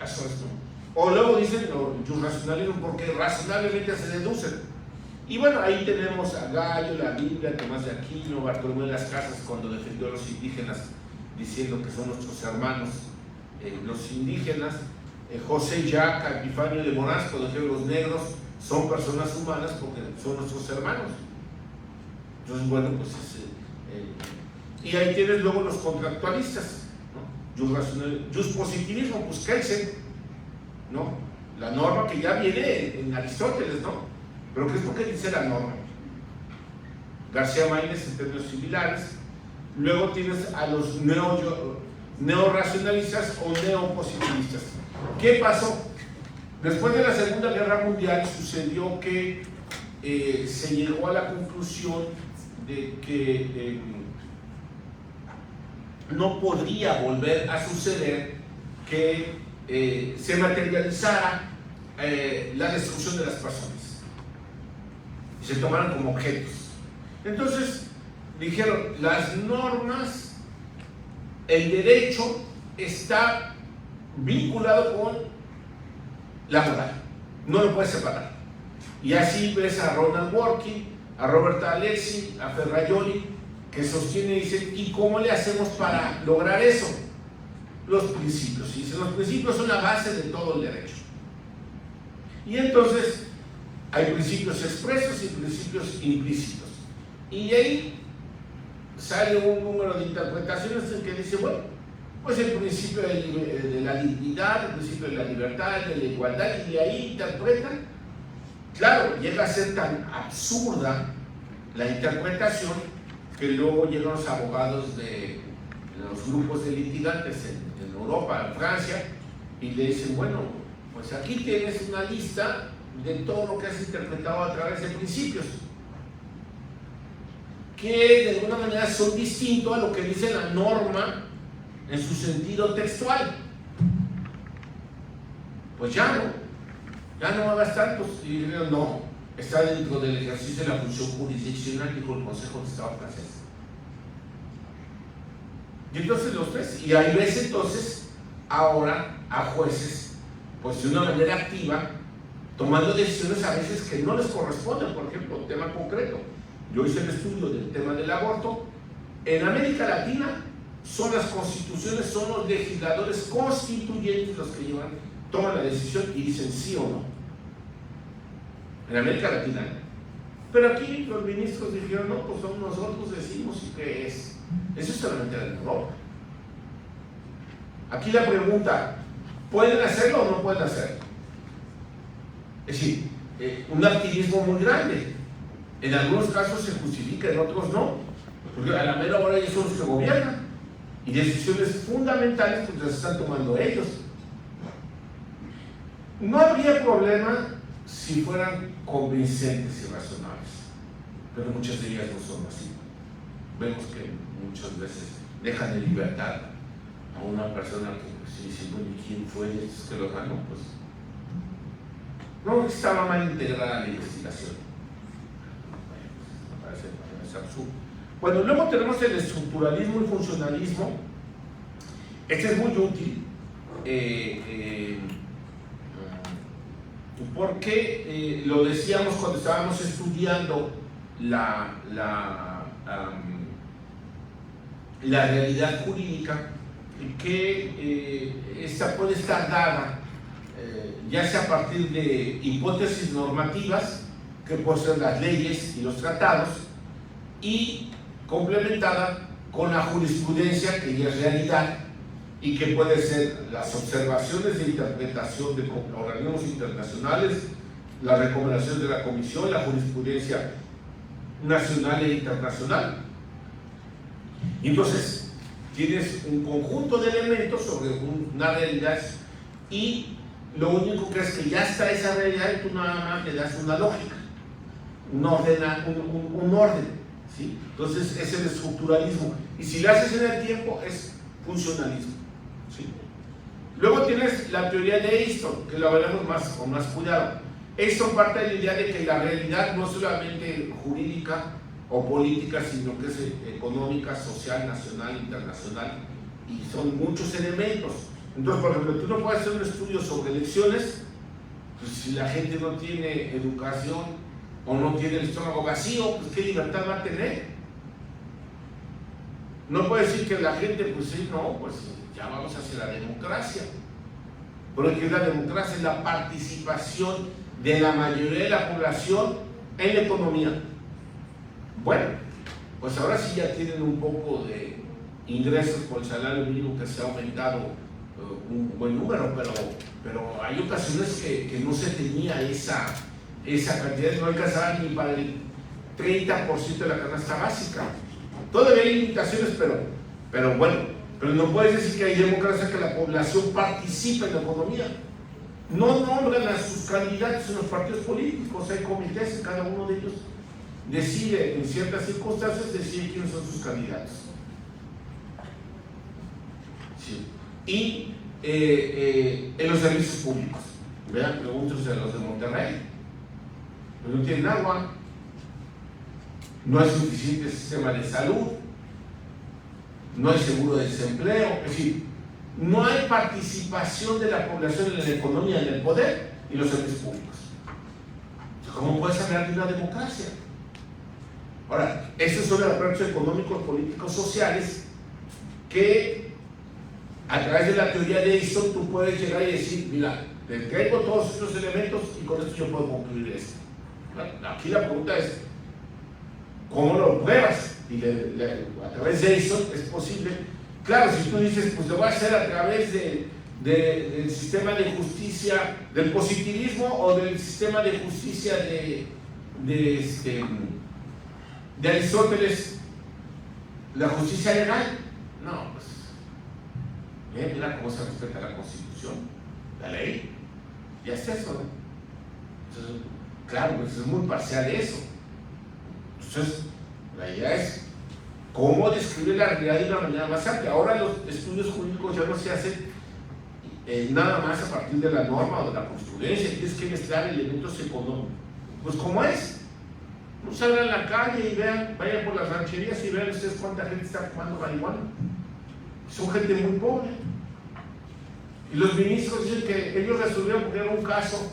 Eso es, ¿no? O luego dicen el racionalismo porque razonablemente se deducen. Y bueno, ahí tenemos a Gallo, la Biblia, Tomás de Aquino, Bartolomé de las Casas, cuando defendió a los indígenas diciendo que son nuestros hermanos los indígenas. José Yaca, Epifanio de Moraz, cuando dijeron los negros son personas humanas porque son nuestros hermanos. Entonces, bueno, pues y ahí tienes luego los contractualistas, ¿no? Jus positivismo, pues Kelsen, ¿no? La norma que ya viene en Aristóteles, ¿no? Pero ¿qué es lo que dice la norma? García Maínez en términos similares. Luego tienes a los neorracionalistas o neopositivistas. ¿Qué pasó? Después de la Segunda Guerra Mundial sucedió que se llegó a la conclusión de que no podría volver a suceder que se materializara la destrucción de las personas y se tomaran como objetos. Entonces dijeron, las normas, el derecho está vinculado con la moral, no lo puedes separar. Y así ves a Ronald Dworkin, a Robert Alessi, a Ferrajoli, que sostiene y dice, ¿y cómo le hacemos para lograr eso? Los principios. Y los principios son la base de todo el derecho. Y entonces hay principios expresos y principios implícitos. Y ahí sale un número de interpretaciones en que dice, bueno, pues el principio de la dignidad, el principio de la libertad, de la igualdad, y de ahí interpretan. Claro, llega a ser tan absurda la interpretación que luego llegan los abogados de los grupos de litigantes en Europa, en Francia, y le dicen, bueno, pues aquí tienes una lista de todo lo que has interpretado a través de principios, que de alguna manera son distintos a lo que dice la norma en su sentido textual. Pues ya no hagas tantos. Y dijeron, no, está dentro del ejercicio de la función jurisdiccional, dijo el Consejo de Estado francés. Y entonces los ves, y ahí ves entonces ahora a jueces, pues de una manera activa, tomando decisiones a veces que no les corresponden. Por ejemplo, un tema concreto, yo hice el estudio del tema del aborto. En América Latina son las constituciones, son los legisladores constituyentes los que toman la decisión y dicen sí o no. En América Latina. Pero aquí los ministros dijeron, no, pues nosotros decimos qué es. Eso es solamente en Europa. Aquí la pregunta, ¿pueden hacerlo o no pueden hacerlo? Es decir, un activismo muy grande. En algunos casos se justifica, en otros no. Porque a la mera hora ellos son los que gobiernan. Y decisiones fundamentales pues las están tomando ellos. No habría problema si fueran convincentes y razonables, pero muchas de ellas no son así. Vemos que muchas veces dejan de libertad a una persona que se dice, bueno, ¿y quién fue? ¿Es que lo ganó? Pues no estaba mal integrada la investigación. Me parece absurdo. Bueno, luego tenemos el estructuralismo y funcionalismo. Este es muy útil porque lo decíamos cuando estábamos estudiando la realidad jurídica, que esta puede estar dada ya sea a partir de hipótesis normativas, que pueden ser las leyes y los tratados, y complementada con la jurisprudencia, que ya es realidad, y que puede ser las observaciones de interpretación de organismos internacionales, las recomendaciones de la Comisión, la jurisprudencia nacional e internacional. Y entonces tienes un conjunto de elementos sobre una realidad, y lo único que es que ya está esa realidad y tú nada más le das una lógica, un orden, ¿sí? Entonces es el estructuralismo, y si lo haces en el tiempo es funcionalismo, ¿sí? Luego tienes la teoría de Easton, que lo veremos con más cuidado. Easton parte de la idea de que la realidad no es solamente jurídica o política, sino que es económica, social, nacional, internacional, y son muchos elementos. Entonces, por ejemplo, tú no puedes hacer un estudio sobre elecciones pues, si la gente no tiene educación o no tiene el estómago vacío, pues qué libertad va a tener. No puede decir que la gente, pues sí, no, pues ya vamos hacia la democracia. Porque la democracia es la participación de la mayoría de la población en la economía. Bueno, pues ahora sí ya tienen un poco de ingresos por el salario mínimo que se ha aumentado un buen número, pero hay ocasiones que no se tenía esa cantidad, no alcanzaba ni para el 30% de la canasta básica. Todavía hay limitaciones, pero bueno, pero no puedes decir que hay democracia, que la población participa en la economía. No nombran a sus candidatos en los partidos políticos, hay comités y cada uno de ellos decide, en ciertas circunstancias, decide quiénes son sus candidatos. Sí. Y en los servicios públicos, vean, pregúntense a los de Monterrey, pues no tienen agua, no hay suficiente sistema de salud, no hay seguro de desempleo, es decir, no hay participación de la población en la economía, en el poder y los servicios públicos. ¿Cómo puedes hablar de una democracia? Ahora, estos son los aspectos económicos, políticos, sociales que a través de la teoría de Easton tú puedes llegar y decir, mira, te traigo todos estos elementos y con esto yo puedo concluir esto. Aquí la pregunta es, ¿cómo lo pruebas? Y a través de Easton es posible. Claro, si tú dices, pues lo voy a hacer a través del sistema de justicia, del positivismo o del sistema de justicia de Aristóteles, la justicia legal, no, pues mira cómo se respeta la Constitución, la ley, ya es eso, ¿no? Entonces, claro, pues es muy parcial eso. Entonces, la idea es cómo describir la realidad de una manera más amplia. Ahora los estudios jurídicos ya no se hacen nada más a partir de la norma o de la jurisprudencia, tienes que mezclar elementos económicos. Pues como es, no salgan a la calle y vean, vayan por las rancherías y vean ustedes cuánta gente está fumando marihuana. Son gente muy pobre. Y los ministros dicen que ellos resolvieron porque era un caso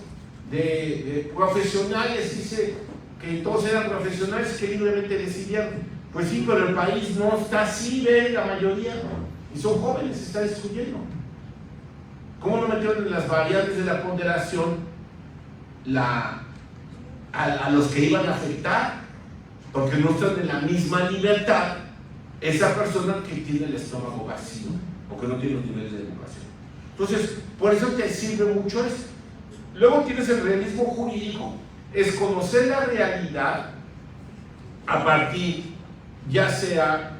de profesionales, dice que todos eran profesionales que libremente decidieron. Pues sí, pero el país no está así, ve, la mayoría, y son jóvenes, se está destruyendo. ¿Cómo no metieron en las variables de la ponderación a los que iban a afectar? Porque no están en la misma libertad esa persona que tiene el estómago vacío o que no tiene los niveles de educación. Entonces, por eso te sirve mucho esto. Luego tienes el realismo jurídico, es conocer la realidad a partir, ya sea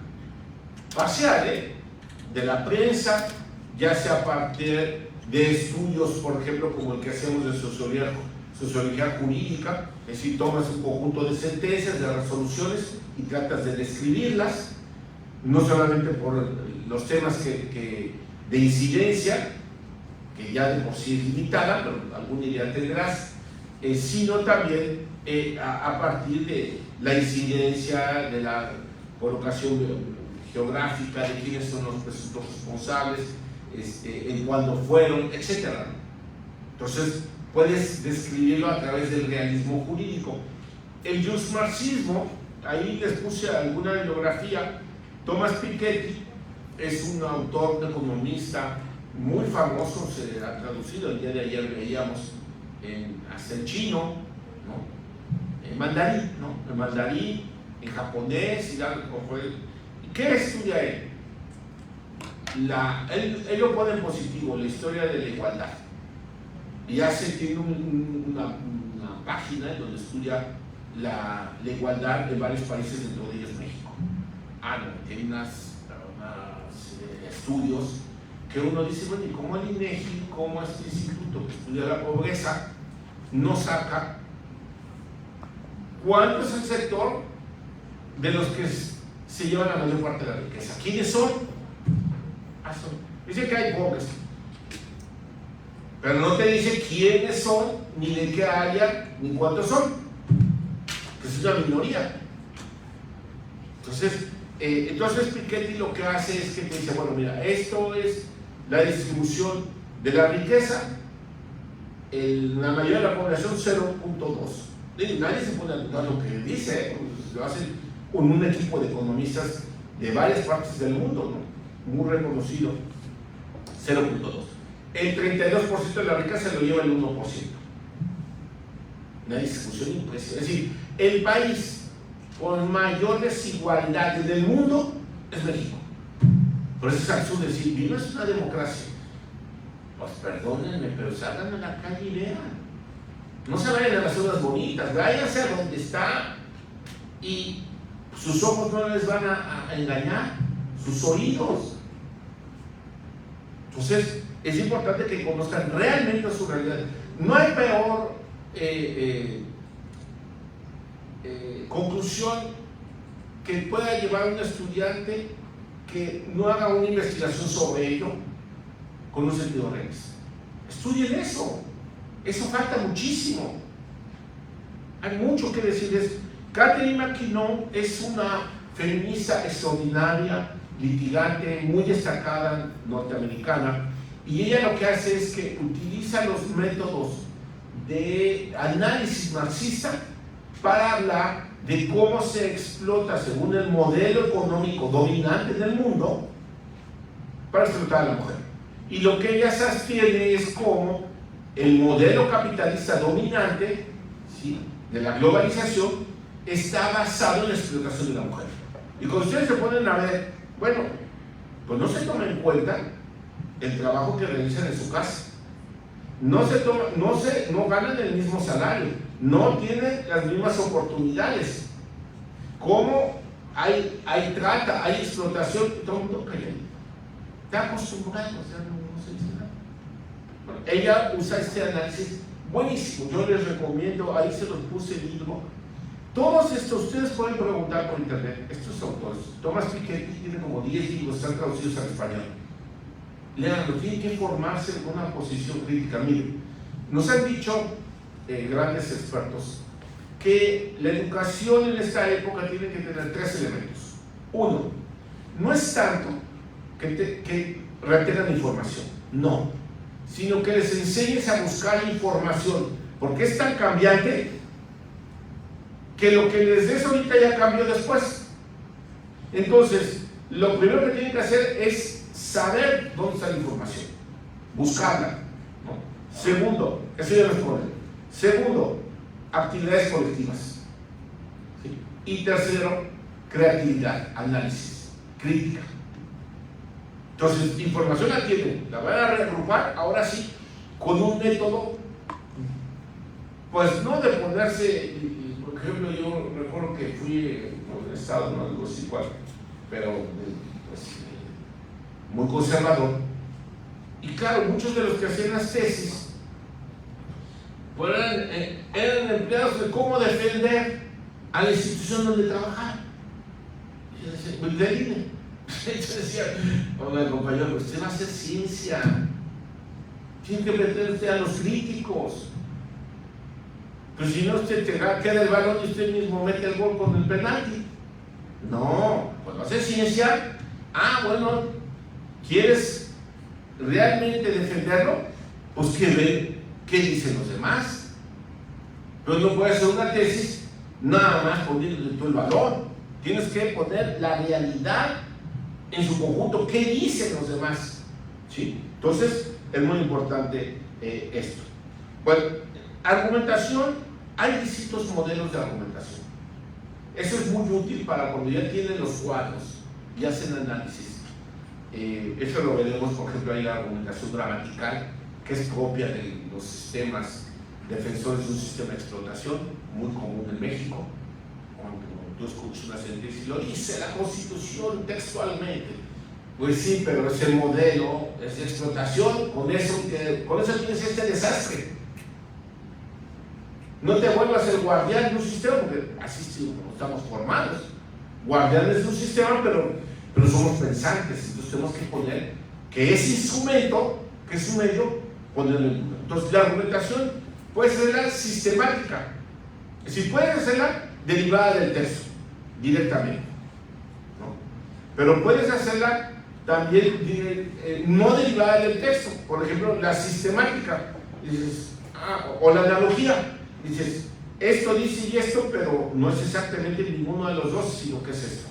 parcial, de la prensa, ya sea a partir de estudios, por ejemplo, como el que hacemos de sociología jurídica, es decir, tomas un conjunto de sentencias, de resoluciones y tratas de describirlas, no solamente por los temas de incidencia, que ya de por sí es limitada, pero alguna idea tendrás, sino también a partir de la incidencia, de la colocación geográfica, de quiénes son los presuntos responsables, en cuándo fueron, etc. Entonces, puedes describirlo a través del realismo jurídico. El justmarxismo, ahí les puse alguna bibliografía. Thomas Piketty es un autor, un economista muy famoso, se ha traducido, el día de ayer veíamos hasta en chino, ¿no? En mandarín, ¿no? En mandarín, en japonés, y ¿qué estudia él? Él lo pone en positivo, la historia de la igualdad, y tiene una página en donde estudia la igualdad de varios países, dentro de ellos México. Tiene unos estudios que uno dice, bueno, ¿y cómo el INEGI, cómo este instituto que estudia la pobreza no saca cuánto es el sector de los que se llevan la mayor parte de la riqueza? ¿Quiénes son? Dice que hay pobres, pero no te dice quiénes son, ni de qué área, ni cuántos son, que es una minoría. Entonces Piketty lo que hace es que te dice, bueno, mira, esto es la distribución de la riqueza, la mayoría de la población 0.2. Nadie se pone a dudar lo que dice, lo hacen con un equipo de economistas de varias partes del mundo, ¿no? Muy reconocido, 0.2. El 32% de la riqueza se lo lleva el 1%. Una distribución impresionante. Es decir, el país con mayor desigualdad en el mundo es México. Por eso es absurdo decir, ¿no es una democracia? Pues perdónenme, pero salgan a la calle y vean. No se vayan a las zonas bonitas, váyanse a donde está y sus ojos no les van a engañar, sus oídos. Entonces, es importante que conozcan realmente su realidad. No hay peor conclusión que pueda llevar a un estudiante que no haga una investigación sobre ello con un sentido reales. Estudien eso. Eso falta muchísimo. Hay mucho que decirles. Catherine McKinnon es una feminista extraordinaria, litigante, muy destacada norteamericana, y ella lo que hace es que utiliza los métodos de análisis marxista para hablar de cómo se explota según el modelo económico dominante del mundo para explotar a la mujer. Y lo que ella sostiene es cómo el modelo capitalista dominante, ¿sí?, de la globalización está basado en la explotación de la mujer. Y cuando ustedes se ponen a ver, bueno, pues no se toma en cuenta el trabajo que realizan en su casa. No ganan el mismo salario, no tienen las mismas oportunidades. ¿Cómo hay trata, hay explotación? Todo el mundo calla. Está acostumbrado, o sea, no se dice nada. Bueno, ella usa este análisis buenísimo, yo les recomiendo, ahí se los puse el libro. Todos estos, ustedes pueden preguntar por internet, estos autores. Thomas Piketty tiene como 10 libros, están traducidos al español. Leanlo, tienen que formarse en una posición crítica. Miren, nos han dicho grandes expertos que la educación en esta época tiene que tener 3 elementos. Uno, no es tanto que retengan información, no, sino que les enseñes a buscar información, porque es tan cambiante que lo que les des ahorita ya cambió después. Entonces, lo primero que tienen que hacer es saber dónde está la información, buscarla, ¿no? Segundo, eso ya responde. Segundo, actividades colectivas, ¿sí? Y tercero, creatividad, análisis, crítica. Entonces, información la tienen, la van a reagrupar, ahora sí, con un método, pues no de ponerse, por ejemplo, yo recuerdo que fui por el estado, no digo sí cuál, pero pues, muy conservador, y claro, muchos de los que hacían las tesis pues eran empleados de cómo defender a la institución donde trabajaban. Y yo decía, pues del INE. Yo decía, oiga compañero, usted va a hacer ciencia, tiene que meterse a los críticos. Pero si no, usted queda el balón y usted mismo mete el gol con el penalti. No, pues va a hacer ciencia. Ah, bueno, ¿quieres realmente defenderlo? Pues que ve qué dicen los demás. Pero no puedes hacer una tesis nada más poniendo tú el balón. Tienes que poner la realidad en su conjunto, qué dicen los demás, ¿sí? Entonces es muy importante esto. Bueno, argumentación, hay distintos modelos de argumentación. Eso es muy útil para cuando ya tienen los cuadros y hacen análisis. Eso lo veremos, por ejemplo, hay la argumentación gramatical, que es propia de los sistemas defensores de un sistema de explotación, muy común en México. Tú escuchas una sentencia y lo dice la Constitución textualmente. Pues sí, pero ese modelo es de explotación, con eso tienes este desastre. No te vuelvas el guardián de un sistema, porque así sí, estamos formados. Guardianes de un sistema, pero somos pensantes, entonces tenemos que poner que ese instrumento, que es un medio, ponerlo en duda. Entonces la argumentación puede ser sistemática, es decir, puedes hacerla derivada del texto, directamente, ¿no? Pero puedes hacerla también no derivada del texto, por ejemplo, la sistemática, dices, o la analogía, dices, esto dice y esto, pero no es exactamente ninguno de los dos, sino que es esto.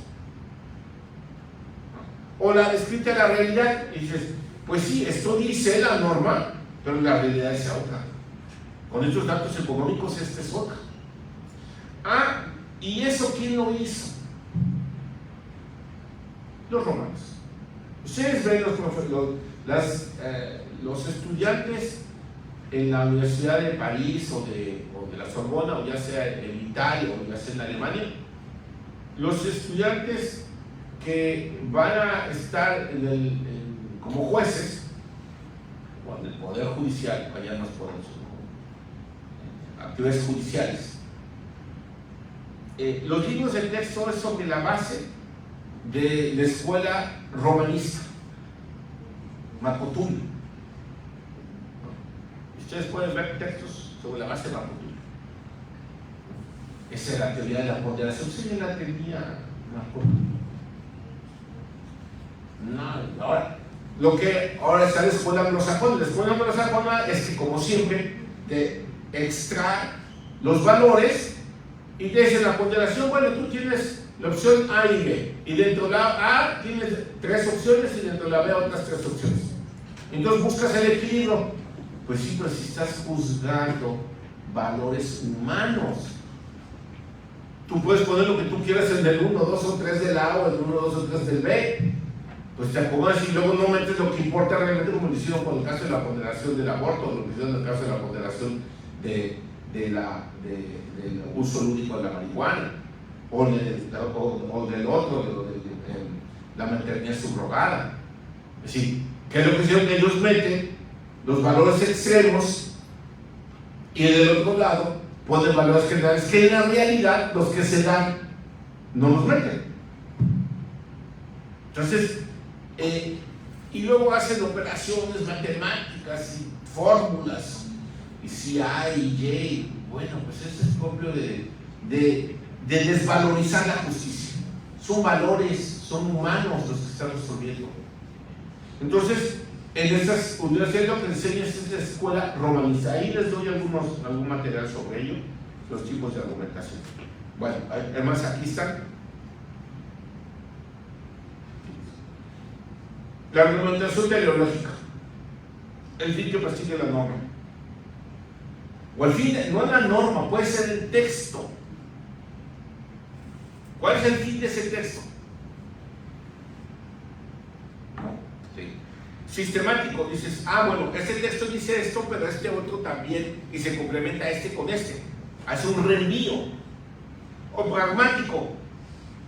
O la descrita de la realidad, y dices, pues sí, esto dice la norma, pero la realidad es otra. Con estos datos económicos, esta es otra. ¿Y eso quién lo hizo? Los romanos. Ustedes ven los estudiantes en la Universidad de París o de la Sorbona, o ya sea en Italia o ya sea en Alemania, los estudiantes que van a estar como jueces o en el Poder Judicial, allá más poderes, actividades judiciales, los libros de texto es sobre la base de la escuela romanista, Marco Tulio. Ustedes pueden ver textos sobre la base de Marco Tulio. Esa es la teoría de la ponderación. ¿Sí la tenía Marco Tulio? No, ahora está la escuela anglosajona. La escuela anglosajona es que, como siempre, te extrae los valores y te dice la ponderación. Bueno, tú tienes la opción A y B, y dentro de la A tienes 3 opciones y dentro de la B otras 3 opciones. Entonces buscas el equilibrio. Pues sí, pero si estás juzgando valores humanos, tú puedes poner lo que tú quieras en el 1, 2 o 3 del A o el 1, 2 o 3 del B. Pues te acomodas y luego no metes lo que importa realmente, como lo hicieron con el caso de la ponderación del aborto, o lo que hicieron en el caso de la ponderación del uso lúdico de la marihuana, o del otro, de la maternidad subrogada. Es decir, ¿qué es lo que hicieron? Que ellos meten los valores extremos y del otro lado ponen valores generales que en la realidad los que se dan no los meten. Entonces, y luego hacen operaciones matemáticas y fórmulas, y si A y Y, bueno, pues eso es propio de desvalorizar la justicia. Son valores, son humanos los que están resolviendo. Entonces, en estas universidades lo que enseña es la escuela romanista. Ahí les doy algún material sobre ello, los tipos de argumentación. Bueno, además aquí están. La argumentación teleológica, el fin que persigue la norma, o el fin, no es la norma, puede ser el texto. ¿Cuál es el fin de ese texto? Sí. Sistemático, dices, bueno, este texto dice esto, pero este otro también, y se complementa este con este, hace un reenvío. O pragmático,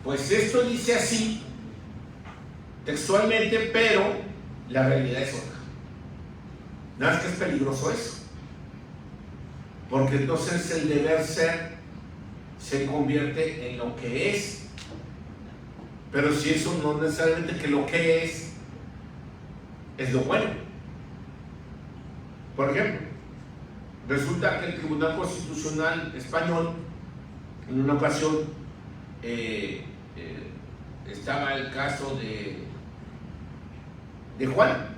pues esto dice así textualmente, pero la realidad es otra. Nada más que es peligroso eso, porque entonces el deber ser se convierte en lo que es, pero si eso no necesariamente que lo que es lo bueno. Por ejemplo, resulta que el Tribunal Constitucional Español en una ocasión estaba el caso de Juan,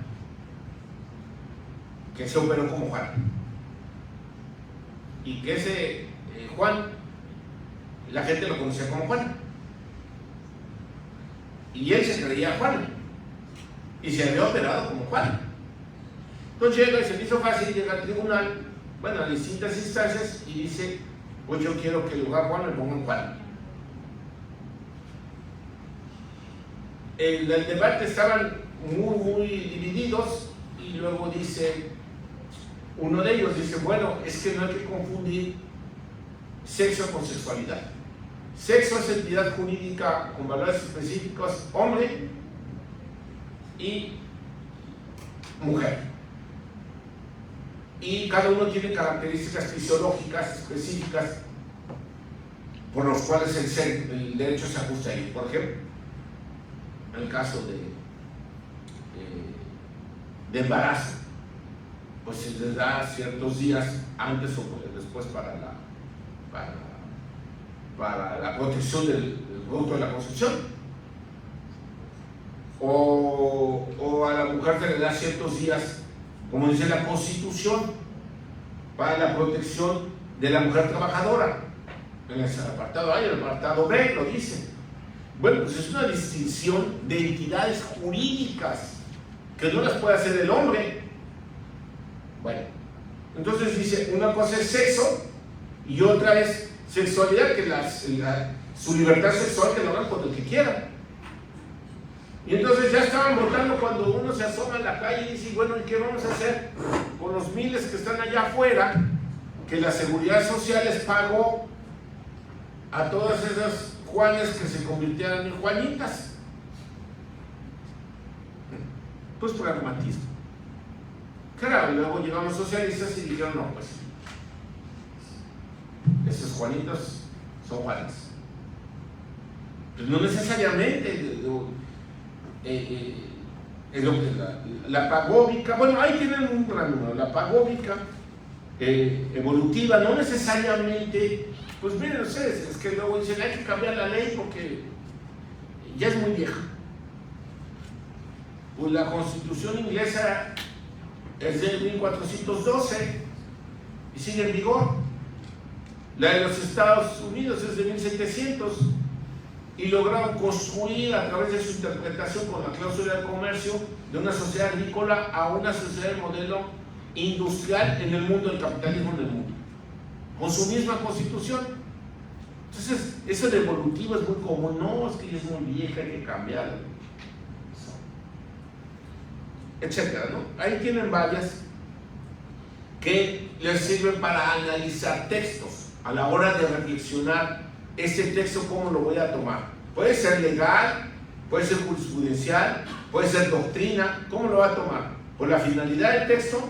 que se operó como Juan, y que ese Juan, la gente lo conocía como Juan, y él se creía Juan, y se había operado como Juan. Entonces llega y se le hizo fácil, llega al tribunal, bueno, a distintas instancias, y dice, pues yo quiero que en lugar de Juan me pongan Juan. En el debate estaban muy divididos, y luego dice, uno de ellos dice, bueno, es que no hay que confundir sexo con sexualidad. Sexo es entidad jurídica con valores específicos, hombre y mujer, y cada uno tiene características fisiológicas específicas por los cuales el derecho se ajusta a ello. Por ejemplo, en el caso de embarazo, pues se les da ciertos días antes o después para la protección del producto de la concepción, o a la mujer se le da ciertos días, como dice la Constitución, para la protección de la mujer trabajadora. En el apartado A y el apartado B lo dice. Bueno, pues es una distinción de entidades jurídicas que no las puede hacer el hombre. Bueno, entonces dice, una cosa es sexo y otra es sexualidad, que su libertad sexual que lo hagan con el que quieran. Y entonces ya estaban votando cuando uno se asoma en la calle y dice, bueno, ¿y qué vamos a hacer con los miles que están allá afuera, que la Seguridad Social les pagó a todas esas Juanes que se convirtieran en Juanitas? Pues pragmatismo. Claro, luego llegaron los socialistas y dijeron, no, pues esos Juanitos son Juanes. Pues no necesariamente es lo que la pagóbica, bueno, ahí tienen un gran número, la pagóbica evolutiva, no necesariamente, pues miren ustedes, es que luego dicen hay que cambiar la ley porque ya es muy vieja. Pues la Constitución inglesa es de 1412 y sigue en vigor. La de los Estados Unidos es de 1700 y lograron construir a través de su interpretación con la cláusula de comercio de una sociedad agrícola a una sociedad de modelo industrial en el mundo, del capitalismo en el mundo, con su misma constitución. Entonces, eso de evolutivo es muy común, no, es que ya es muy vieja, hay que cambiarla, etcétera, ¿no? Ahí tienen varias que les sirven para analizar textos a la hora de reflexionar ese texto, cómo lo voy a tomar. Puede ser legal, puede ser jurisprudencial, puede ser doctrina, ¿cómo lo va a tomar? Por la finalidad del texto,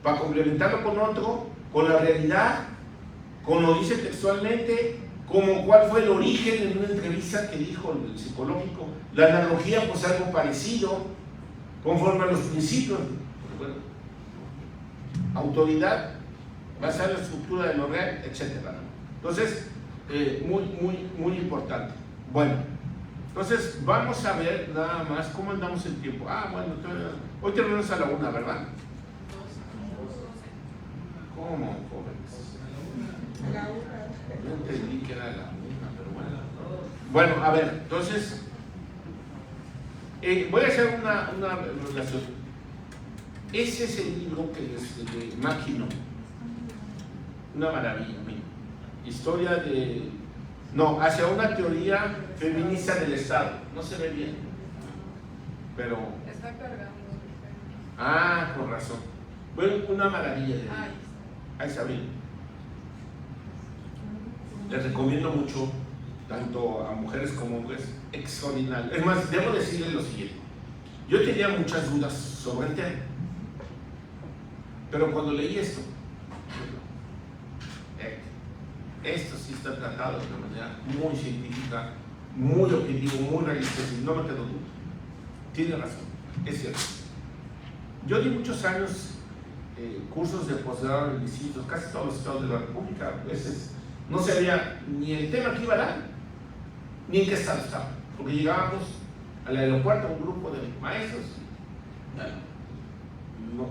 para complementarlo con otro, con la realidad, con lo dice textualmente, como cuál fue el origen en una entrevista que dijo el psicológico, la analogía, pues algo parecido, conforme a los principios, bueno, autoridad, basada en la estructura de lo real, etcétera. Entonces, muy importante. Bueno, entonces vamos a ver nada más cómo andamos en tiempo. Bueno, hoy terminamos a la 1, ¿verdad? ¿Cómo, jóvenes? No entendí que era la 1, pero bueno. Bueno, a ver, entonces voy a hacer una relación. Ese es el libro que de Mackino, una maravilla, mira. Historia de... No, hacia una teoría feminista del Estado. No se ve bien, pero... Está cargando. Con razón. Bueno, una maravilla de... Ahí está bien. Les recomiendo mucho, tanto a mujeres como hombres, extraordinario. Es más, debo decirles lo siguiente. Yo tenía muchas dudas sobre el tema, pero cuando leí esto sí está tratado de una manera muy científica, muy objetivo, muy realista, no me quedo duda. Tiene razón, es cierto. Yo di muchos años cursos de posgrado en distintos, casi todos los estados de la República. A veces no sabía ni el tema que iba a dar, ni en qué estado estaba, porque llegábamos al aeropuerto un grupo de maestros,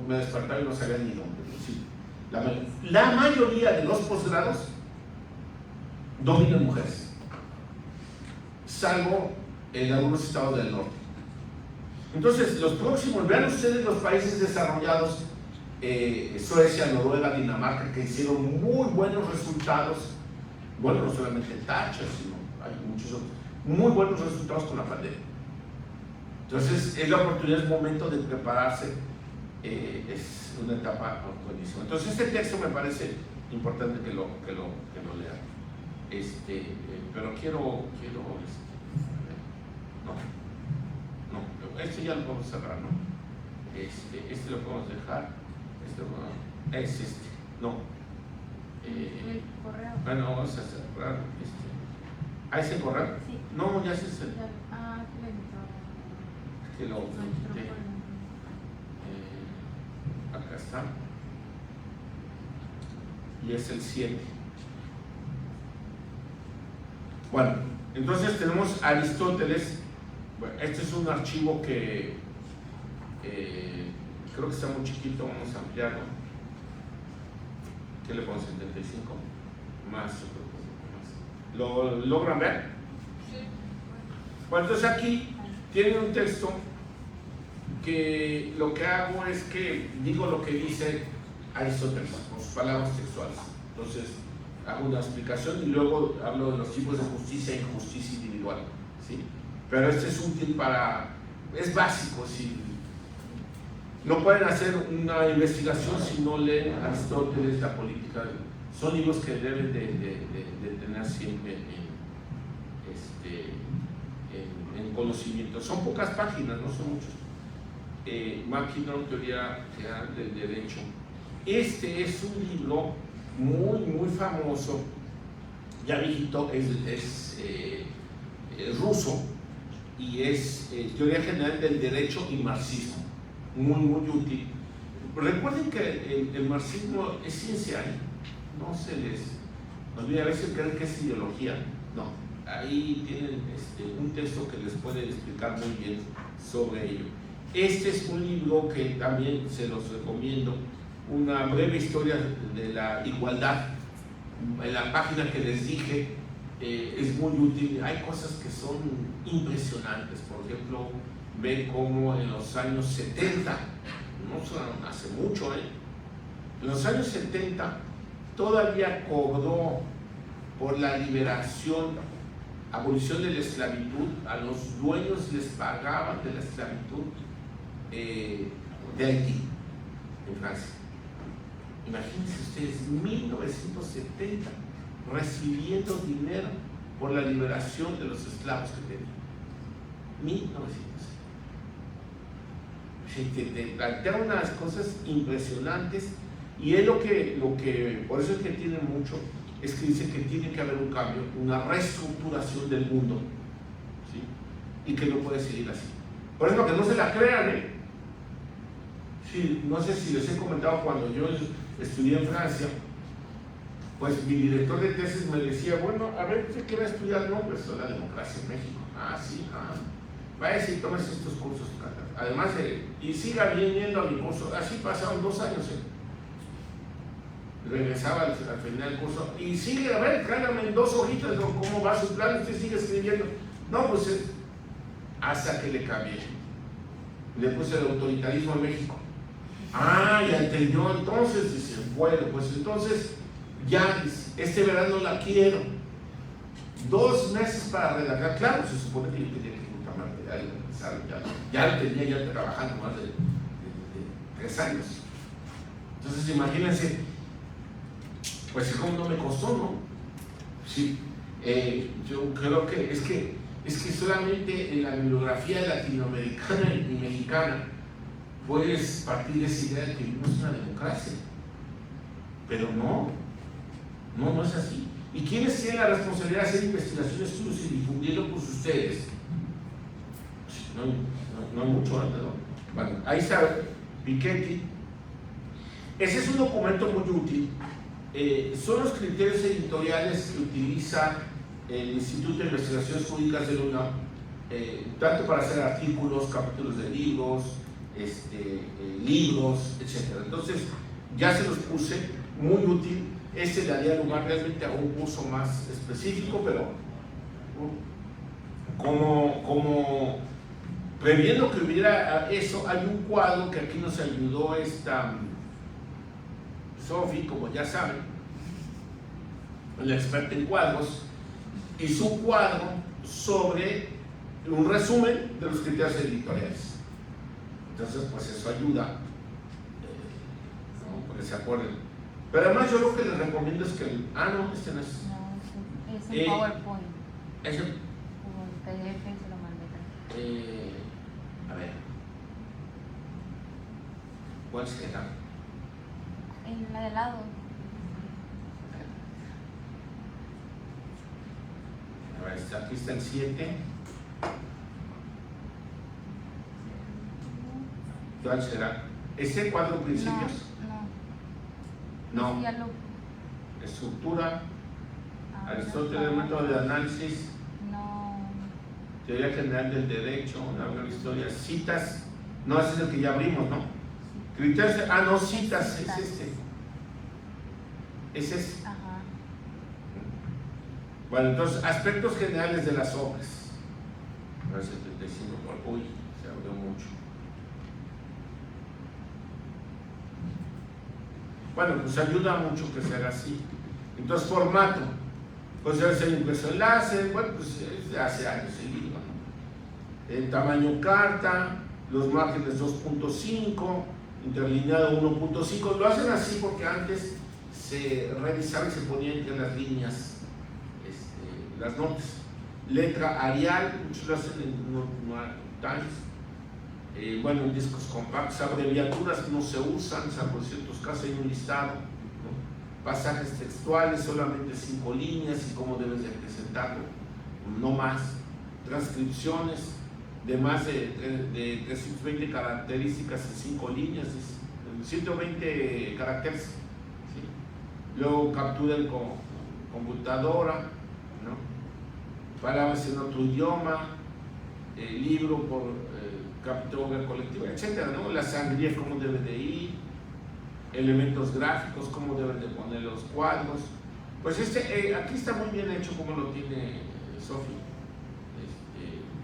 me despertaba y no sabía ni dónde. Sí. La mayoría de los posgrados dominan mujeres, salvo en algunos estados del norte. Entonces, los próximos, vean ustedes los países desarrollados, Suecia, Noruega, Dinamarca, que hicieron muy buenos resultados, bueno, no solamente el Thatcher, sino hay muchos otros, muy buenos resultados con la pandemia. Entonces, es la oportunidad, es momento de prepararse, es una etapa buenísima. Entonces, este texto me parece importante que lo lean. Pero quiero este ya lo podemos cerrar, ¿no? Este lo podemos dejar, El correo. Bueno, vamos a cerrar ese correo. Sí. No, ya se cerró. Ya, Que lo quité. Acá está. Y es el 7. Bueno, entonces tenemos Aristóteles. Bueno, este es un archivo que creo que está muy chiquito, vamos a ampliarlo. ¿Qué le pongo? 75 más, ¿lo logran ver? Sí. Bueno, entonces aquí tienen un texto que lo que hago es que digo lo que dice Aristóteles con sus palabras textuales. Entonces, hago una explicación y luego hablo de los tipos de justicia e injusticia individual, ¿sí? Pero este es útil es básico, ¿sí? No pueden hacer una investigación si no leen Aristóteles, la política. Son libros que deben de tener siempre en conocimiento. Son pocas páginas, no son muchos. Mackinnon, Teoría General del Derecho. Este es un libro muy famoso, ya viejito, es ruso y es Teoría General del Derecho y Marxismo. Muy útil. Recuerden que el marxismo es ciencia, ¿eh? No se les olvida, a veces creen que es ideología. No, ahí tienen un texto que les puede explicar muy bien sobre ello. Este es un libro que también se los recomiendo, una breve historia de la igualdad. En la página que les dije es muy útil, hay cosas que son impresionantes. Por ejemplo, ven cómo en los años 70, no son hace mucho, en los años 70 todavía cobró por la liberación, abolición de la esclavitud, a los dueños les pagaban de la esclavitud de Haití, en Francia. Imagínense ustedes, 1970, recibiendo dinero por la liberación de los esclavos que tenían. 1970. Te plantea unas cosas impresionantes y es lo que por eso es que tiene mucho, es que dice que tiene que haber un cambio, una reestructuración del mundo, ¿sí? Y que no puede seguir así. Por eso que no se la crean, sí, no sé si les he comentado, cuando yo estudié en Francia, pues mi director de tesis me decía, bueno, a ver, ¿usted qué va a estudiar? No, pues la democracia en México. Sí, vaya y tomes estos cursos. Además, y siga viniendo a mi curso. Así pasaron 2 años. Regresaba al final del curso y sigue, a ver, tráigame en 2 hojitas cómo va su plan, usted sigue escribiendo. No, pues hasta que le cambié. Le puse el autoritarismo en México. Ya entendió, entonces, dice, bueno, pues entonces, ya, este verano la quiero. 2 meses para redactar, claro, se supone que yo tenía que juntar material y empezar, ya lo tenía ya trabajando más de 3 años. Entonces, imagínense, pues cómo no me costó, ¿no? Sí, yo creo que es que solamente en la bibliografía latinoamericana y mexicana puedes partir de esa idea de que vivimos una democracia, pero no es así. ¿Y quiénes tienen la responsabilidad de hacer investigaciones, estudios y difundirlo? Pues ustedes. No hay mucho, ¿no? Bueno, ahí está Piketty. Ese es un documento muy útil. Son los criterios editoriales que utiliza el Instituto de Investigaciones Jurídicas de la UNAM, tanto para hacer artículos, capítulos de libros, libros, etc. Entonces, ya se los puse, muy útil. Este daría lugar realmente a un curso más específico, pero como previendo que hubiera eso, hay un cuadro que aquí nos ayudó esta Sophie, como ya saben, la experta en cuadros, hizo un cuadro sobre un resumen de los criterios editoriales. Entonces, pues eso ayuda, ¿no? Porque se acuerden. Pero además yo lo que les recomiendo es que este no es. No, es en PowerPoint. Eso. Como el PDF se lo mandé. A ver. ¿Cuál será? En la de lado. A ver, aquí está el 7. ¿Cuál será? ¿Ese cuadro principios? No. Estructura, Aristóteles, método de análisis, teoría general del derecho, una breve historia, citas, no, ese es el que ya abrimos, ¿no? Criterios, no, citas, es este. Es ese. Ajá. Bueno, entonces, aspectos generales de las obras. 75, uy, se abrió mucho. Bueno, pues ayuda mucho que se haga así. Entonces, formato. Pues debe ser impreso en láser, bueno, pues es de hace años el libro, ¿no? El tamaño carta, los márgenes 2.5, interlineado 1.5, lo hacen así porque antes se revisaba y se ponía entre las líneas las notas. Letra Arial, muchos lo hacen en Times. Bueno, en discos compactos, abreviaturas no se usan, salvo en ciertos casos hay un listado, ¿no? Pasajes textuales, solamente 5 líneas y cómo debes de presentarlo, no más. Transcripciones de más de 320 características en 5 líneas, 120 caracteres, ¿sí? Luego captura en computadora, ¿no? Palabras en otro idioma, libro por captura colectiva, etcétera, ¿no? La sangría, cómo debe de ir, elementos gráficos, cómo deben de poner los cuadros. Pues aquí está muy bien hecho como lo tiene Sofi.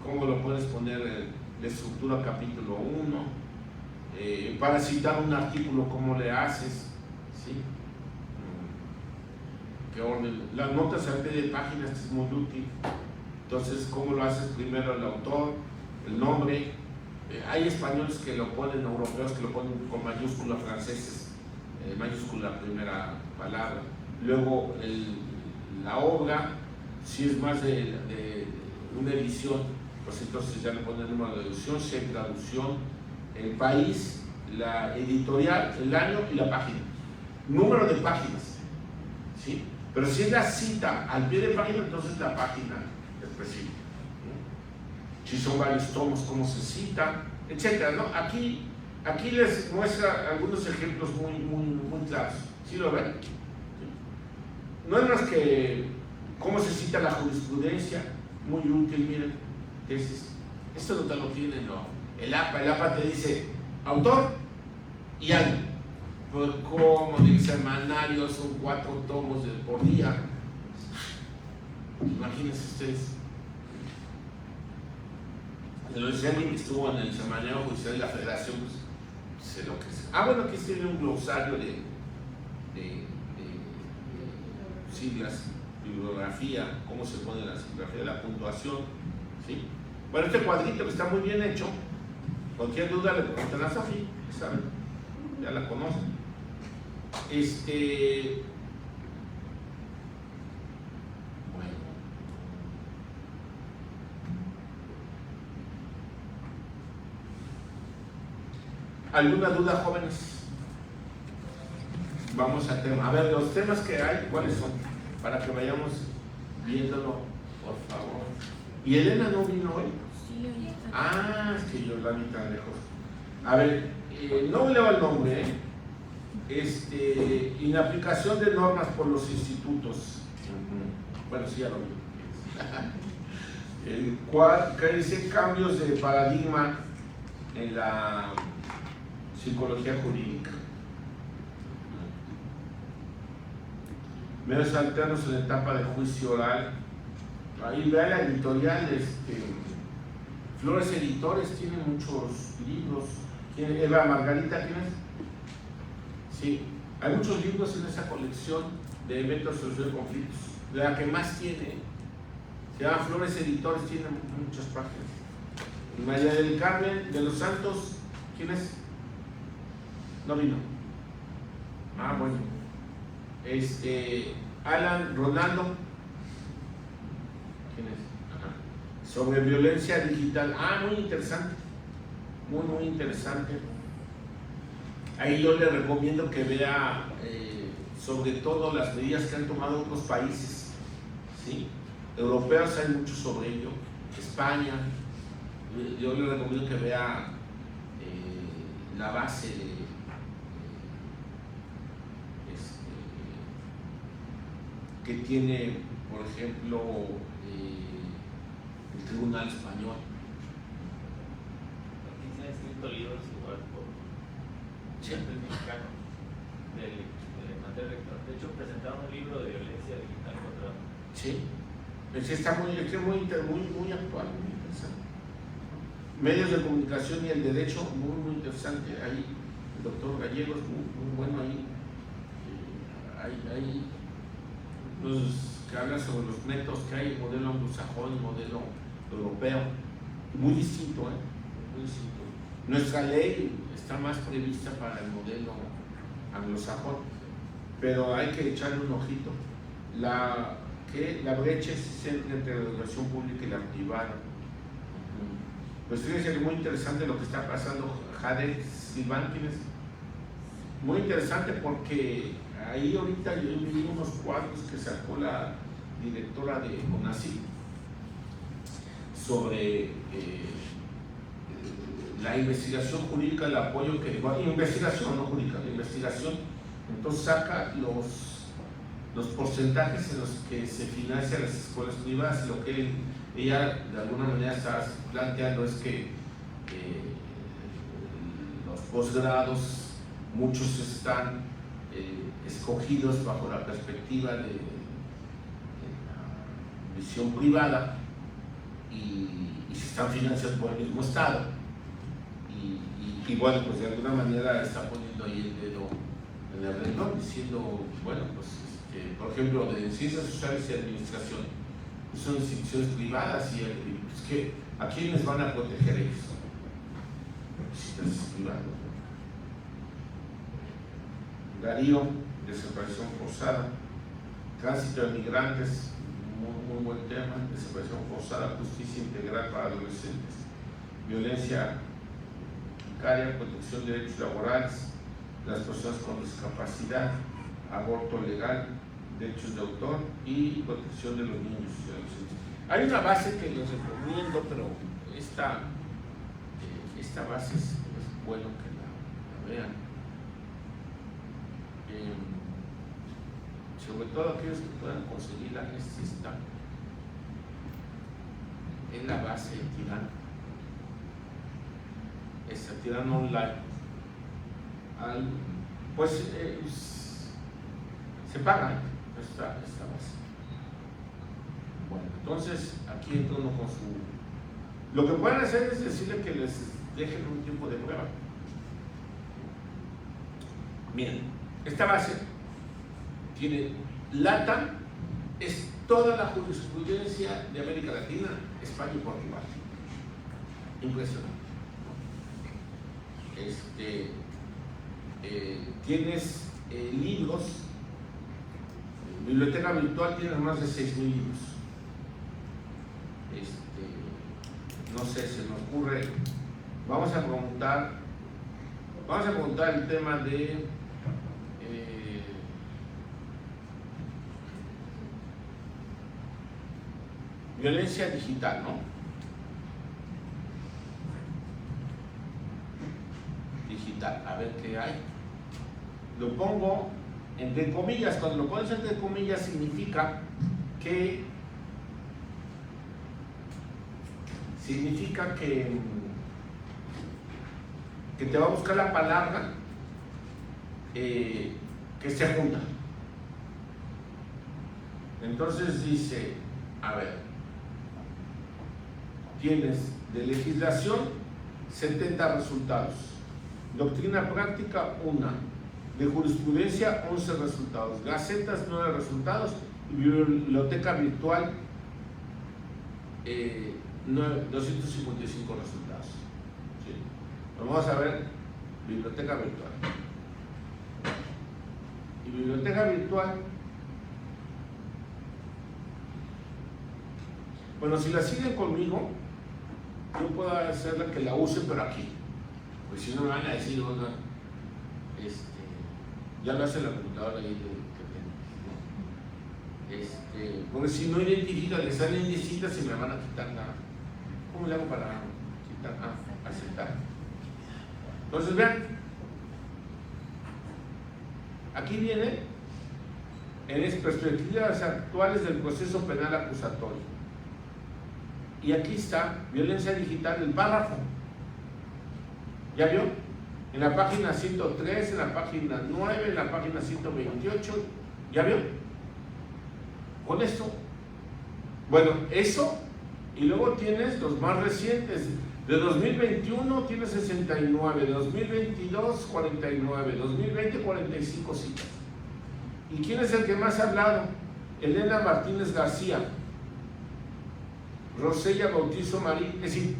Cómo lo puedes poner la estructura capítulo 1, para citar un artículo, cómo le haces, ¿sí? ¿Qué orden? Las notas al pie de páginas es muy útil. Entonces, ¿cómo lo haces? Primero el autor, el nombre. Hay españoles que lo ponen, europeos que lo ponen con mayúscula, franceses, mayúscula primera palabra. Luego la obra, si es más de una edición, pues entonces ya le ponen el número de edición, si hay traducción, el país, la editorial, el año y la página. Número de páginas, ¿sí? Pero si es la cita al pie de página, entonces la página específica, ¿no? Si son varios tomos, cómo se cita, etcétera, ¿no? Aquí les muestra algunos ejemplos muy claros. ¿Sí lo ven? ¿Sí? No es más que cómo se cita la jurisprudencia, muy útil, miren. Esto no te lo tienen, ¿no? El APA te dice autor y año. Pues como del semanario son 4 tomos por día. Imagínense ustedes. De lo que alguien que estuvo en el semanario judicial de la Federación, pues sé lo que es. Bueno, aquí tiene un glosario de siglas, bibliografía, cómo se pone la bibliografía, la puntuación, ¿sí? Bueno, este cuadrito que está muy bien hecho, cualquier duda le preguntan a Sofi, ¿saben? Ya la conocen. Bueno. ¿Alguna duda, jóvenes? Vamos a ver los temas que hay, ¿cuáles son? Para que vayamos viéndolo, por favor. ¿Y Elena no vino hoy? Sí, ahorita. Es que yo la vi tan lejos. A ver, no leo el nombre, inaplicación de normas por los institutos. Bueno, sí, ya lo vi. Que dice cambios de paradigma en la psicología jurídica. Medios alternos en la etapa de juicio oral. Ahí vea la editorial, Flores Editores tiene muchos libros. Eva Margarita, ¿quién es? Sí, hay muchos libros en esa colección de eventos de conflictos. La que más tiene, se llama Flores Editores, tiene muchas páginas. María del Carmen de los Santos, ¿quién es? No vino. Bueno. Alan Ronaldo, ¿quién es? Sobre violencia digital. Muy interesante. Muy interesante. Ahí yo le recomiendo que vea sobre todo las medidas que han tomado otros países, ¿sí? Europeos, hay mucho sobre ello. España, yo le recomiendo que vea la base que tiene, por ejemplo, el Tribunal Español. Aquí se han escrito libros igual por el mexicano de materia electoral. De hecho, presentaron un libro de violencia digital contra. Sí, está muy actual, muy interesante. Medios de comunicación y el derecho, muy interesante. Ahí el doctor Gallegos, muy bueno ahí. que habla sobre los métodos que hay, el modelo anglosajón, el modelo europeo, muy distinto, muy distinto. Nuestra ley está más prevista para el modelo anglosajón, pero hay que echarle un ojito. La brecha existente entre la educación pública y la privada. Pues fíjense que es muy interesante lo que está pasando. Jade Silván, muy interesante porque ahí ahorita yo vi unos cuadros que sacó la directora de ONACYT sobre la investigación jurídica, el apoyo que investigación, no jurídica, la investigación. Entonces saca los porcentajes en los que se financian las escuelas privadas. Lo que ella de alguna manera está planteando es que los posgrados, muchos están escogidos bajo la perspectiva de la visión privada y se están financiados por el mismo Estado. Y bueno, pues de alguna manera está poniendo ahí el dedo en el renglón, diciendo, bueno, pues por ejemplo, de ciencias sociales y administración, pues son instituciones privadas y pues que ¿a quiénes van a proteger ellos? Instituciones privadas. Darío, desaparición forzada, tránsito de migrantes, muy buen tema, desaparición forzada, justicia integral para adolescentes, violencia vicaria, protección de derechos laborales, las personas con discapacidad, aborto legal, derechos de autor y protección de los niños y adolescentes. Hay una base que les recomiendo, pero esta base es bueno que la vean. Sobre todo aquellos que puedan conseguirla, esta es la base de Tirán. Esta Tirán Online. Pues se paga esta base. Bueno, entonces aquí entra uno con su... Lo que pueden hacer es decirle que les dejen un tiempo de prueba. Miren, esta base tiene LATAM, es toda la jurisprudencia de América Latina, España y Portugal. Impresionante. Tienes libros, biblioteca virtual, tienes más de 6,000 libros. No sé, se me ocurre, vamos a preguntar el tema de violencia digital, ¿no? Digital, a ver qué hay. Lo pongo entre comillas. Cuando lo pones entre comillas significa que te va a buscar la palabra que se junta. Entonces dice, a ver, tienes de legislación 70 resultados, doctrina práctica 1, de jurisprudencia 11 resultados, gacetas 9 resultados y biblioteca virtual 255 resultados. ¿Sí? Vamos a ver biblioteca virtual. Y biblioteca virtual, bueno, si la siguen conmigo, yo puedo hacerla que la use, pero aquí. Pues si no me van a decir, oiga, ya lo hace la computadora ahí que tengo. Porque si no identifica, le salen indecitas y me van a quitar nada. ¿Cómo le hago para quitar? Aceptar. Entonces vean, aquí viene en perspectivas actuales del proceso penal acusatorio. Y aquí está violencia digital, el párrafo. ¿Ya vio? En la página 103, en la página 9, en la página 128. ¿Ya vio? Con esto. Bueno, eso. Y luego tienes los más recientes. De 2021 tienes 69, de 2022 49, 2020 45 citas. ¿Y quién es el que más ha hablado? Elena Martínez García, Rosella Bautizo Marín. Es decir,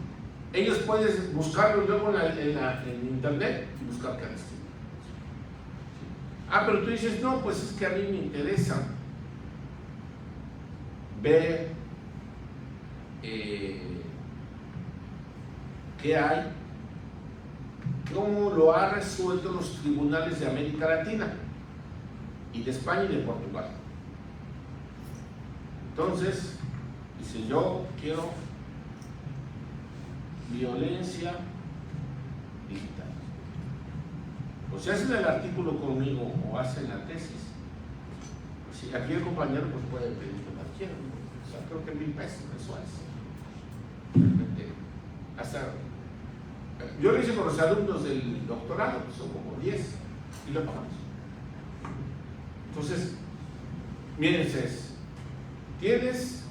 ellos pueden buscarlo luego en internet y buscar cada estilo. Ah, pero tú dices, no, pues es que a mí me interesa ver qué hay, cómo lo ha resuelto los tribunales de América Latina y de España y de Portugal. Entonces, dice, yo quiero violencia digital. O si hacen el artículo conmigo o hacen la tesis, pues si aquí el compañero pues puede pedir lo que quiera, ¿no? O sea, creo que 1,000 pesos mensuales. Realmente, hasta yo lo hice con los alumnos del doctorado, que son como 10, y lo pagamos. Entonces, miren, tienes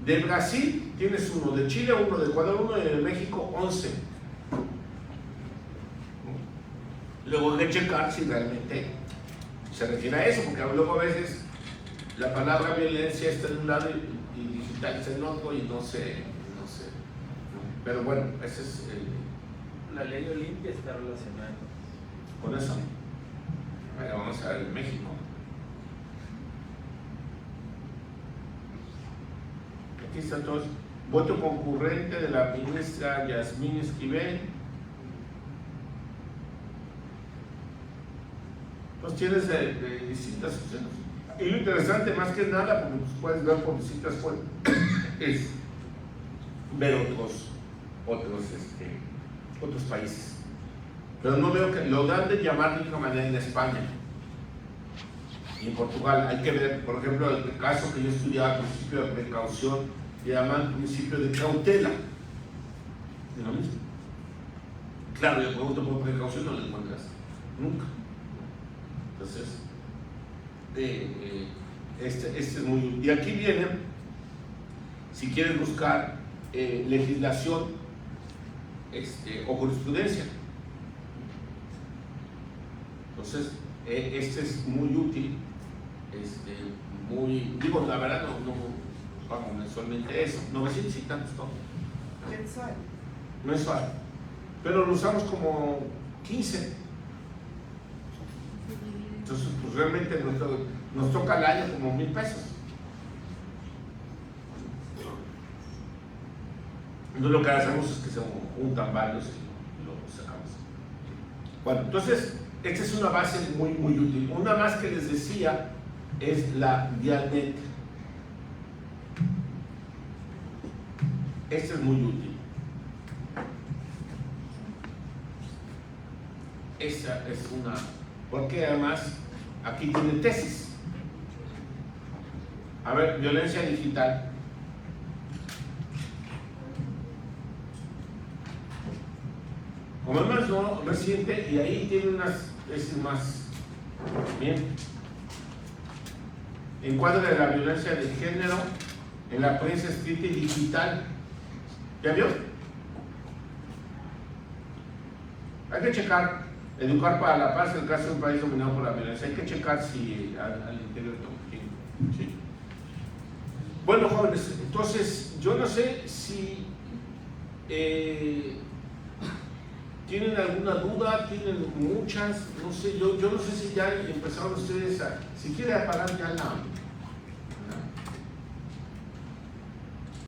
de Brasil, tienes uno, de Chile uno, de Ecuador uno, y de México 11. Luego hay que checar si realmente se refiere a eso, porque luego a veces la palabra violencia está en un lado y digital está en otro y no sé. Pero bueno, ese es La ley Olimpia está relacionada con eso. Bueno, vamos a ver en México. Aquí están todos. Voto concurrente de la ministra Yasmín Esquivel. Los tienes de distintas opciones. Y lo interesante, más que nada, porque pues puedes ver por distintas fuentes, es ver otros países. Pero no veo que lo dan de llamar de otra manera en España y en Portugal. Hay que ver, por ejemplo, el caso que yo estudiaba, principio de precaución, le llaman principio de cautela. Es lo mismo. Claro, yo pregunto por precaución, no lo encuentras nunca. Entonces, este es muy útil. Y aquí viene, si quieres buscar legislación o jurisprudencia. Entonces, este es muy útil, digo, la verdad no pago mensualmente eso, 900 y tantos todo. Mensual. Pero lo usamos como 15. Entonces, pues realmente nos toca al año como 1,000 pesos. Entonces lo que hacemos es que se juntan varios y lo sacamos. Bueno, entonces, esta es una base muy útil. Una más que les decía es la Dialnet. Esta es muy útil. Esta es una, porque además aquí tiene tesis. A ver, violencia digital. Como es más reciente, y ahí tiene unas tesis más. Bien. Encuadre de la violencia de género en la prensa escrita y digital. ¿Ya vio? Hay que checar. Educar para la paz, el caso de un país dominado por la violencia. Hay que checar si al interior todo. ¿Sí? Bueno, jóvenes, entonces yo no sé si tienen alguna duda, tienen muchas, no sé, yo no sé si ya empezaron ustedes a, si quieren apagar ya la